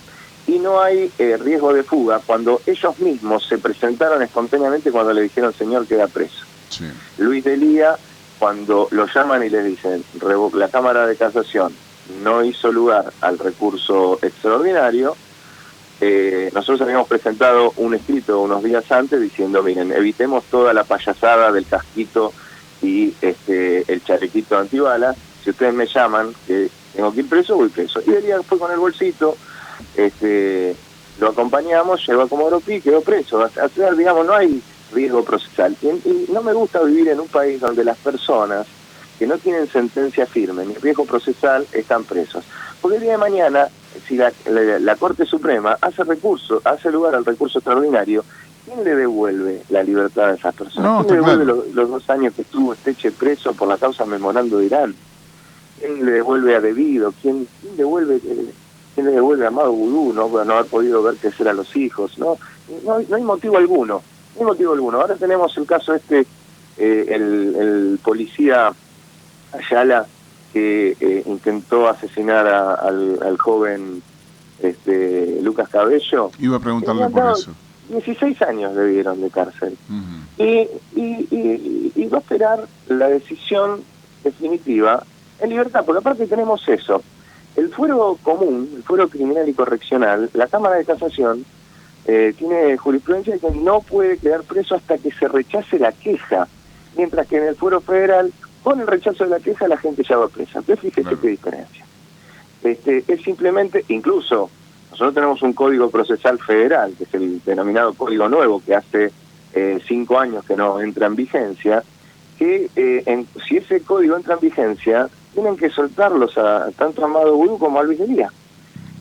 y no hay riesgo de fuga cuando ellos mismos se presentaron espontáneamente cuando le dijeron señor queda preso. Sí. Luis Delía, cuando lo llaman y les dicen la Cámara de Casación no hizo lugar al recurso extraordinario, nosotros habíamos presentado un escrito unos días antes diciendo, miren, evitemos toda la payasada del casquito y el chalequito antibalas, si ustedes me llaman que tengo que ir preso, voy preso. Y Delía fue con el bolsito, lo acompañamos, llegó a Comodoro Pi, quedó preso. O sea, digamos, no hay riesgo procesal. Y no me gusta vivir en un país donde las personas que no tienen sentencia firme ni riesgo procesal están presos. Porque el día de mañana, si la Corte Suprema hace lugar al recurso extraordinario, ¿quién le devuelve la libertad a esas personas? ¿Quién le devuelve los 2 años que estuvo Esteche preso por la causa Memorando de Irán? ¿Quién le devuelve a Debido? ¿Quién le devuelve a Amado Vudú, no haber podido ver crecer a los hijos? No hay motivo alguno. No hay motivo alguno. Ahora tenemos el caso el policía Ayala que intentó asocinar al joven Lucas Cabello. Iba a preguntarle por eso. 16 años le dieron de cárcel. Y va a esperar la decisión definitiva en libertad, porque aparte tenemos eso. El fuero común, el fuero criminal y correccional, la Cámara de Casación tiene jurisprudencia de que no puede quedar preso hasta que se rechace la queja, mientras que en el fuero federal, con el rechazo de la queja, la gente ya va presa. Entonces fíjese qué diferencia. Es simplemente, incluso, nosotros tenemos un código procesal federal, que es el denominado Código Nuevo, que hace 5 años que no entra en vigencia, que si ese código entra en vigencia, tienen que soltarlos tanto a Amado Vudú como a Luis Delía.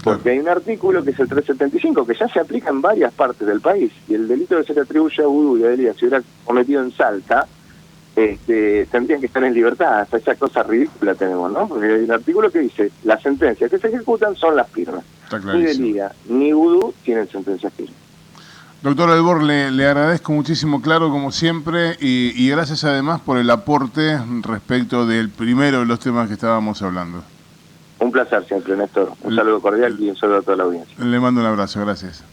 Porque hay un artículo que es el 375, que ya se aplica en varias partes del país, y el delito que se le atribuye a Vudú y a Delía, si hubiera cometido en Salta, tendrían que estar en libertad. Hasta esa cosa ridícula tenemos, ¿no? Porque hay un artículo que dice, las sentencias que se ejecutan son las firmes. Ni Delía ni Vudú tienen sentencias firmes. Doctor Albor, le agradezco muchísimo, claro, como siempre, y gracias además por el aporte respecto del primero de los temas que estábamos hablando. Un placer siempre, Néstor. Un saludo cordial y un saludo a toda la audiencia. Le mando un abrazo, gracias.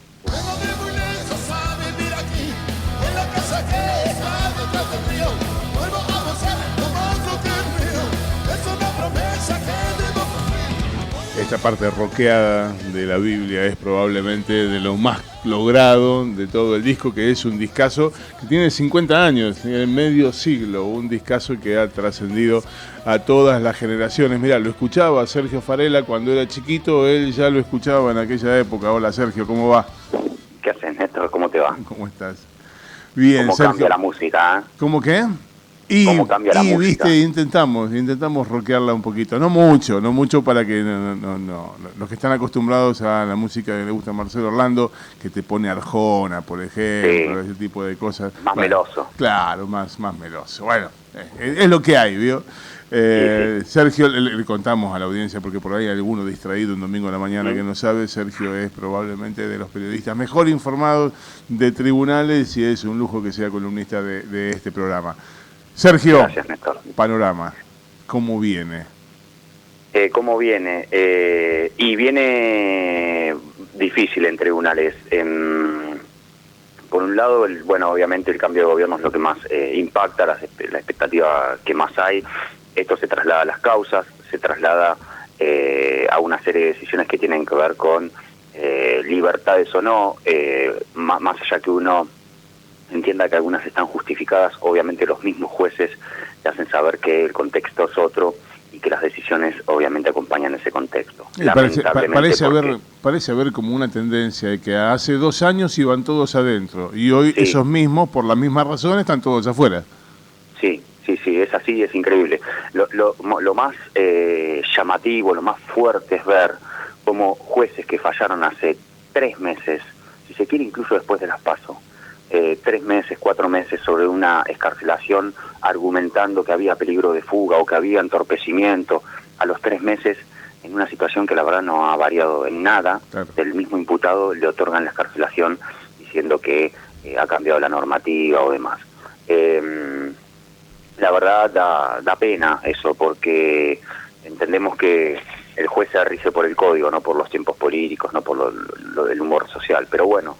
esta parte rockeada de la Biblia es probablemente de lo más logrado de todo el disco, que es un discazo que tiene 50 años, tiene medio siglo, un discazo que ha trascendido a todas las generaciones. Mirá, lo escuchaba Sergio Farela cuando era chiquito, él ya lo escuchaba en aquella época. Hola Sergio, ¿cómo va? ¿Qué haces, Néstor? ¿Cómo te va? ¿Cómo estás? Bien, ¿Cómo Sergio. Cambia la música? ¿Cómo qué? Y Cambia la música. Viste, intentamos rockearla un poquito, no mucho para que no, los que están acostumbrados a la música que le gusta a Marcelo Orlando, que te pone Arjona, por ejemplo, ese tipo de cosas. Más meloso. Claro, más meloso. Bueno, es lo que hay, ¿vio? Sergio, le contamos a la audiencia, porque por ahí hay alguno distraído un domingo a la mañana que no sabe. Sergio es probablemente de los periodistas mejor informados de tribunales y es un lujo que sea columnista de este programa. Sergio, gracias, Néstor. Panorama, ¿cómo viene? ¿Cómo viene? Y viene difícil en tribunales. Por un lado, obviamente el cambio de gobierno es lo que más impacta, la expectativa que más hay. Esto se traslada a las causas, se traslada a una serie de decisiones que tienen que ver con libertades o no, más allá que uno entienda que algunas están justificadas, obviamente los mismos jueces te hacen saber que el contexto es otro y que las decisiones obviamente acompañan ese contexto. Parece haber como una tendencia de que hace 2 años iban todos adentro y hoy esos mismos, por las mismas razones, están todos afuera. Sí, es así, es increíble. Lo más llamativo, lo más fuerte es ver cómo jueces que fallaron hace 3 meses, si se quiere incluso después de las PASO, 3 meses, 4 meses sobre una excarcelación argumentando que había peligro de fuga o que había entorpecimiento, a los 3 meses, en una situación que la verdad no ha variado en nada, del mismo imputado le otorgan la excarcelación diciendo que ha cambiado la normativa o demás. La verdad da pena eso, porque entendemos que el juez se rige por el código, no por los tiempos políticos, no por lo del humor social, pero bueno,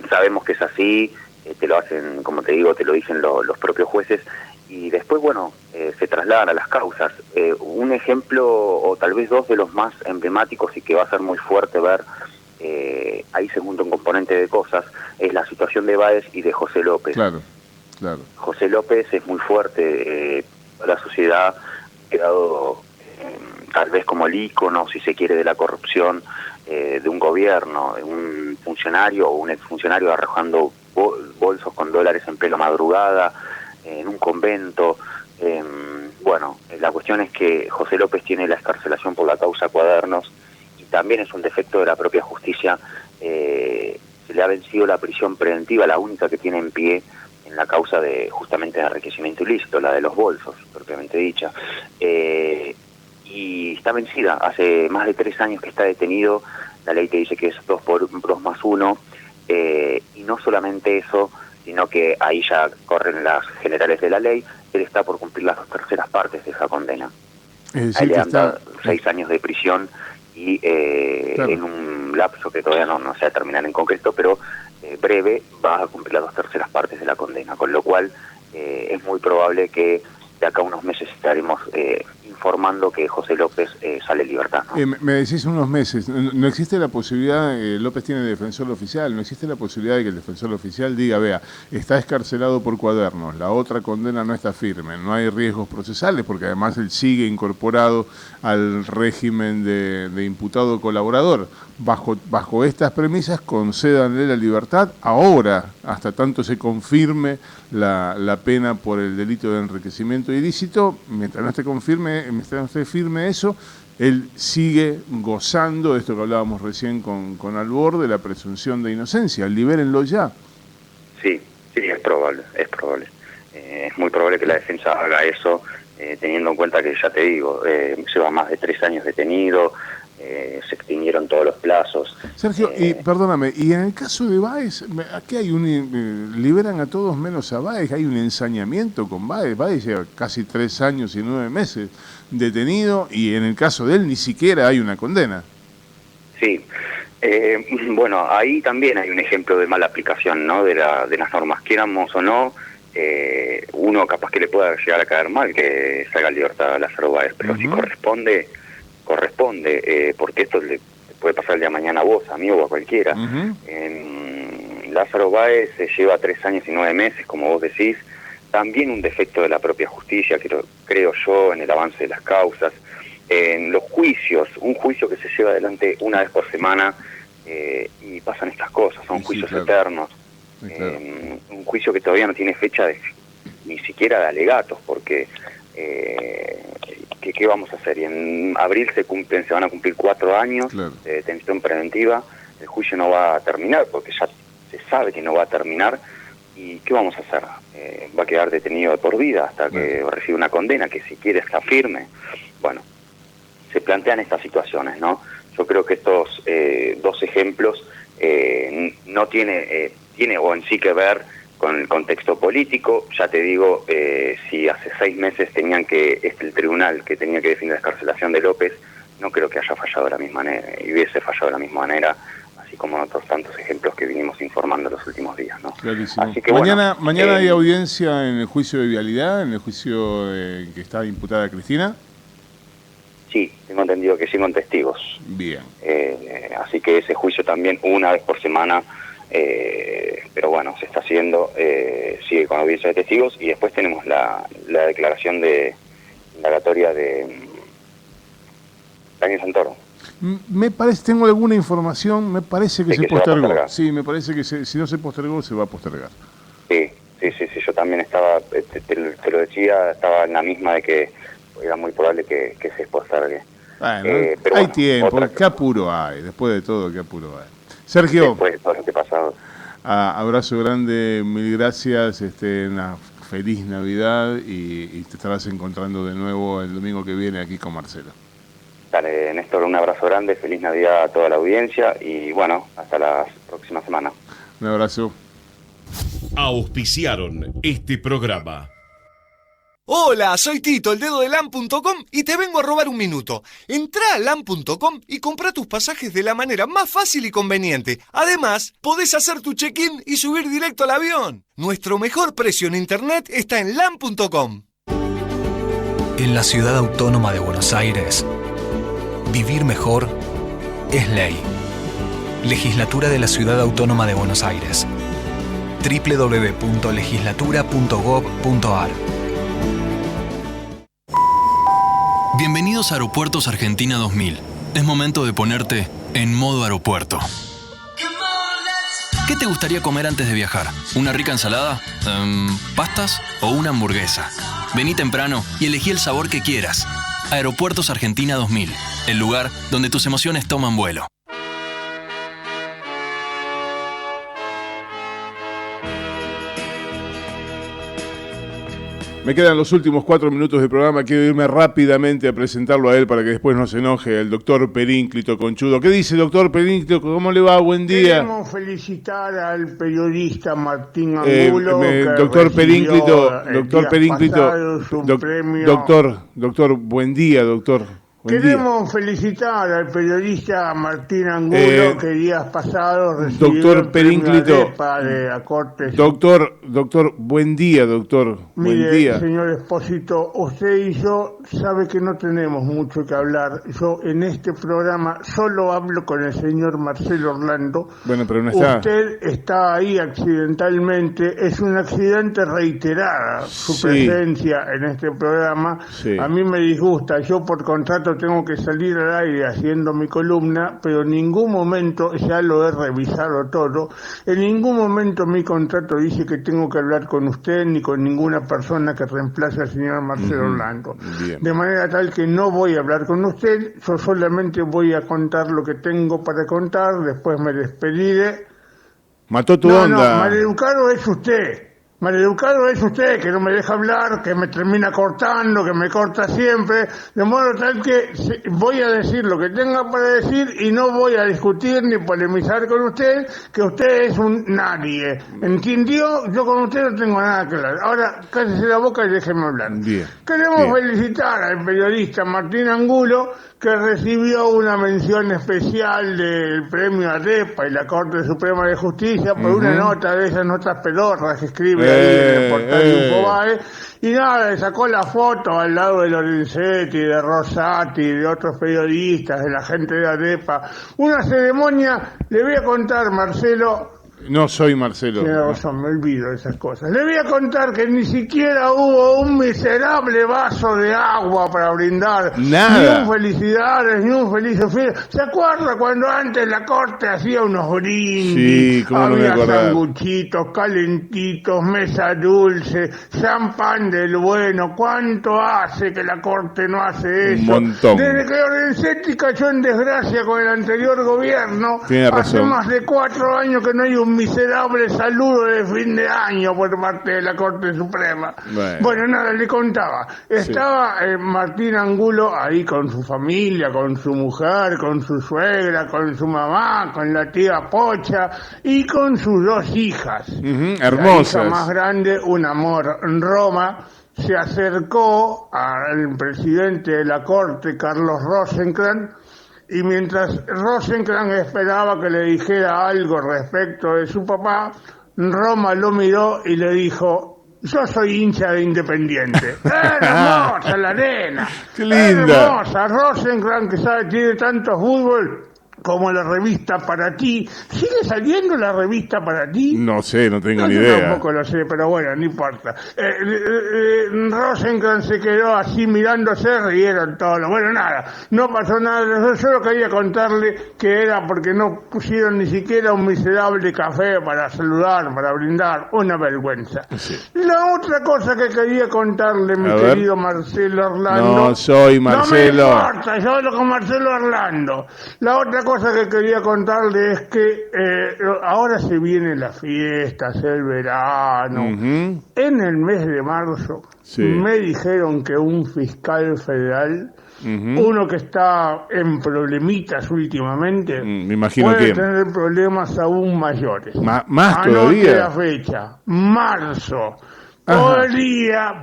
sabemos que es así, te lo hacen, como te digo, te lo dicen los propios jueces, y después, se trasladan a las causas. Un ejemplo, o tal vez 2 de los más emblemáticos y que va a ser muy fuerte ver, ahí se junta un componente de cosas, es la situación de Báez y de José López. Claro. José López es muy fuerte, la sociedad ha quedado tal vez como el ícono, si se quiere, de la corrupción de un gobierno, de un funcionario o un exfuncionario arrojando bolsos con dólares en plena madrugada, en un convento. La cuestión es que José López tiene la excarcelación por la causa Cuadernos y también es un defecto de la propia justicia. Se le ha vencido la prisión preventiva, la única que tiene en pie en la causa justamente de enriquecimiento ilícito, la de los bolsos, propiamente dicha. Y está vencida, hace más de 3 años que está detenido, la ley te dice que es 2 más 1, y no solamente eso, sino que ahí ya corren las generales de la ley, él está por cumplir las 2/3 partes de esa condena. Ahí le han dado 6 años de prisión y en un lapso que todavía no se va a terminar en concreto, pero breve, va a cumplir las 2/3 partes de la condena, con lo cual es muy probable que de acá a unos meses estaremos informando que José López sale en libertad, ¿no? Me decís unos meses, no existe la posibilidad, López tiene defensor oficial, no existe la posibilidad de que el defensor oficial diga, vea, está excarcelado por Cuadernos, la otra condena no está firme, no hay riesgos procesales, porque además él sigue incorporado al régimen de imputado colaborador. Bajo estas premisas, concédanle la libertad ahora, hasta tanto se confirme la pena por el delito de enriquecimiento ilícito. Mientras no esté firme eso, él sigue gozando de esto que hablábamos recién con Albor, de la presunción de inocencia. Libérenlo ya. Sí, es probable. Es muy probable que la defensa haga eso, teniendo en cuenta que, ya te digo, lleva más de 3 años detenido, se extinguieron todos los plazos. Sergio, y perdóname, y en el caso de Báez, aquí hay liberan a todos menos a Báez, hay un ensañamiento con Báez. Báez lleva casi 3 años y 9 meses detenido, y en el caso de él ni siquiera hay una condena. Sí, ahí también hay un ejemplo de mala aplicación, ¿no?, de las normas, quieramos o no. Uno capaz que le pueda llegar a caer mal que salga en libertad a Lázaro Báez, pero si corresponde corresponde, porque esto le puede pasar el día de mañana a vos, a mí o a cualquiera. Lázaro Báez se lleva 3 años y 9 meses, como vos decís, también un defecto de la propia justicia, creo yo, en el avance de las causas, en los juicios, un juicio que se lleva adelante una vez por semana, y pasan estas cosas, son juicios eternos, un juicio que todavía no tiene fecha ni siquiera de alegatos, porque ¿qué vamos a hacer? Y en abril se van a cumplir 4 años de detención preventiva, el juicio no va a terminar, porque ya se sabe que no va a terminar, ¿y qué vamos a hacer? Va a quedar detenido de por vida hasta que reciba una condena, que si quiere está firme. Bueno, se plantean estas situaciones, ¿no? Yo creo que estos 2 ejemplos no tiene o en sí que ver con el contexto político. Ya te digo, si hace 6 meses el tribunal que tenía que definir la excarcelación de López, no creo que haya fallado de la misma manera, y hubiese fallado de la misma manera, así como en otros tantos ejemplos que vinimos informando los últimos días, ¿no? Clarísimo. Así que mañana hay audiencia en el juicio de vialidad, en el juicio que está imputada Cristina. Sí, tengo entendido que sí, con testigos. Bien. Así que ese juicio también una vez por semana, pero bueno, se está haciendo, sigue con audiencia de testigos, y después tenemos la declaración de indagatoria de Daniel Santoro. Me parece, tengo alguna información, me parece que se postergó. Sí, me parece que si no se postergó, se va a postergar. Sí, yo también estaba, te lo decía, estaba en la misma de que era muy probable que se postergue. Bueno, pero hay tiempo, ¿qué apuro hay? Después de todo, ¿qué apuro hay? Sergio, después de todo lo que ha pasado. Abrazo grande, mil gracias, una feliz Navidad, y te estarás encontrando de nuevo el domingo que viene aquí con Marcelo. Dale, Néstor, un abrazo grande, feliz Navidad a toda la audiencia y bueno, hasta la próxima semana. Un abrazo. Auspiciaron este programa. Hola, soy Tito, el dedo de LAN.com, y te vengo a robar un minuto. Entrá a LAN.com y comprá tus pasajes de la manera más fácil y conveniente. Además, podés hacer tu check-in y subir directo al avión. Nuestro mejor precio en internet está en LAN.com. En la ciudad autónoma de Buenos Aires, vivir mejor es ley. Legislatura de la Ciudad Autónoma de Buenos Aires. www.legislatura.gov.ar. Bienvenidos a Aeropuertos Argentina 2000. Es momento de ponerte en modo aeropuerto. ¿Qué te gustaría comer antes de viajar? ¿Una rica ensalada? ¿Pastas? ¿O una hamburguesa? Vení temprano y elegí el sabor que quieras. Aeropuertos Argentina 2000, el lugar donde tus emociones toman vuelo. Me quedan los últimos 4 minutos del programa. Quiero irme rápidamente a presentarlo a él para que después no se enoje, el doctor Perínclito Conchudo. ¿Qué dice, doctor Perínclito? ¿Cómo le va? Buen día. Queremos felicitar al periodista Martín Angulo. Doctor Perínclito, doctor, buen día, doctor. Queremos felicitar al periodista Martín Angulo, que días pasados recibió doctor Perínclito, de la Corte. Doctor, buen día, doctor. Mire, buen día. Señor Espósito, usted y yo sabe que no tenemos mucho que hablar. Yo en este programa solo hablo con el señor Marcelo Orlando. Bueno, pero no está. Usted está ahí accidentalmente. Es un accidente reiterada su presencia en este programa. Sí. A mí me disgusta. Yo por contrato tengo que salir al aire haciendo mi columna, pero en ningún momento, ya lo he revisado todo, en ningún momento mi contrato dice que tengo que hablar con usted ni con ninguna persona que reemplace al señor Marcelo Orlando. Bien. De manera tal que no voy a hablar con usted, yo solamente voy a contar lo que tengo para contar, después me despediré. Mató tu onda. No, maleducado es usted. Maleducado es usted, que no me deja hablar, que me termina cortando, que me corta siempre, de modo tal que voy a decir lo que tenga para decir y no voy a discutir ni polemizar con usted, que usted es un nadie. ¿Entendió? Yo con usted no tengo nada que hablar. Ahora, cállese la boca y déjeme hablar. Bien. Queremos felicitar al periodista Martín Angulo, que recibió una mención especial del premio AREPA y la Corte Suprema de Justicia por una nota de esas notas pedorras que escribe ahí en el portal de Infobae. Y nada, le sacó la foto al lado de Lorenzetti, de Rosati, de otros periodistas, de la gente de ADEPA. Una ceremonia, le voy a contar, Marcelo. No soy Marcelo. Tiene razón, me olvido de esas cosas. Le voy a contar que ni siquiera hubo un miserable vaso de agua para brindar. Nada. Ni un felicidades, ni un feliz fin. ¿Se acuerda cuando antes la corte hacía unos brindis? Sí, cómo no me había acordaba. sanguchitos, calentitos, mesa dulce, champán del bueno. ¿Cuánto hace que la corte no hace eso? Un montón. Desde que Lorenzetti cayó en desgracia con el anterior gobierno, Tiene hace razón. más de 4 años que no hay un miserable saludo de fin de año por parte de la Corte Suprema. Bueno, nada, le contaba. Estaba Martín Angulo ahí con su familia, con su mujer, con su suegra, con su mamá, con la tía Pocha y con sus 2 hijas. Hermosas. La hija más grande, un amor, Roma, se acercó al presidente de la Corte, Carlos Rosenkrantz, y mientras Rosenkrantz esperaba que le dijera algo respecto de su papá, Roma lo miró y le dijo: yo soy hincha de Independiente. ¡Hermosa la nena! ¡Qué linda! ¡Hermosa! Rosenkrantz, que tiene tanto fútbol como la revista Para Ti. ¿Sigue saliendo la revista Para Ti? No sé, no tengo ni Yo idea. tampoco lo sé, pero bueno, no importa. Rosenkrantz se quedó así mirándose, rieron todos. Bueno, nada, no pasó nada. Yo solo quería contarle que era porque no pusieron ni siquiera un miserable café para saludar, para brindar. Una vergüenza. Sí. La otra cosa que quería contarle, mi A ver. querido Marcelo Orlando. No soy Marcelo. No me importa, yo hablo con Marcelo Orlando. La otra cosa que quería contarle es que ahora se vienen las fiestas, el verano. En el mes de marzo me dijeron que un fiscal federal, uno que está en problemitas últimamente, me imagino puede que tener problemas aún mayores. más Anote todavía. la fecha, marzo. Ajá. Podría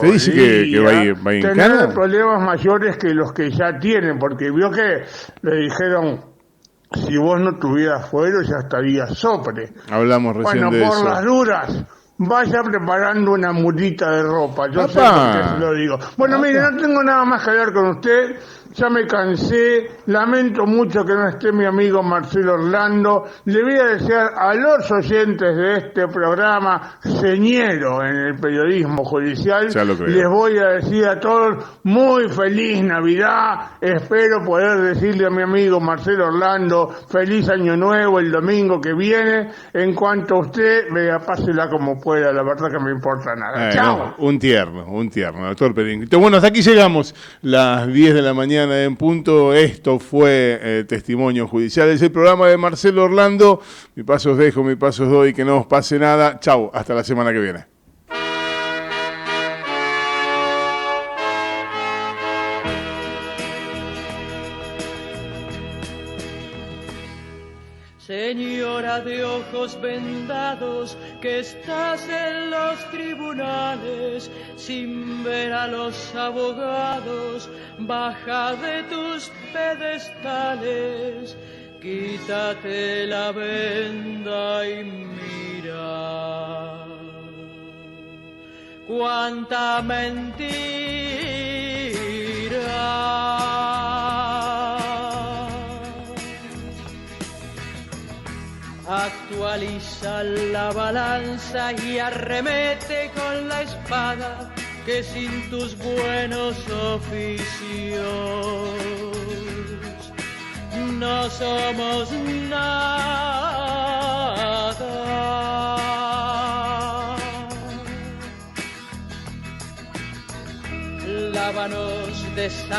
¿Te dice que va a ir en tener cana? problemas mayores que los que ya tienen, porque vio que le dijeron, si vos no tuvieras fuero ya estarías sopre. Hablamos recién Bueno, de por eso. las duras, vaya preparando una mudita de ropa, yo sé ¡Apa! por qué se lo digo. Bueno, mire, no tengo nada más que hablar con usted, ya me cansé, lamento mucho que no esté mi amigo Marcelo Orlando, le voy a desear a los oyentes de este programa señero en el periodismo judicial, Ya lo creo. les voy a decir a todos muy feliz Navidad, espero poder decirle a mi amigo Marcelo Orlando feliz año nuevo el domingo que viene, en cuanto a usted, vea, pásela como pueda, la verdad que me importa nada. Chao. No, un tierno, doctor Perín. Bueno, hasta aquí llegamos, las 10 de la mañana en punto. Esto fue Testimonios Judiciales, el programa de Marcelo Orlando. Mi paso os dejo, mi paso os doy, que no os pase nada. Chau, hasta la semana que viene. Señora de ojos vendados, que estás en los tribunales, sin ver a los abogados, baja de tus pedestales, quítate la venda y mira. Cuánta mentira. Actualiza la balanza y arremete con la espada, que sin tus buenos oficios no somos nada. Lávanos de sangre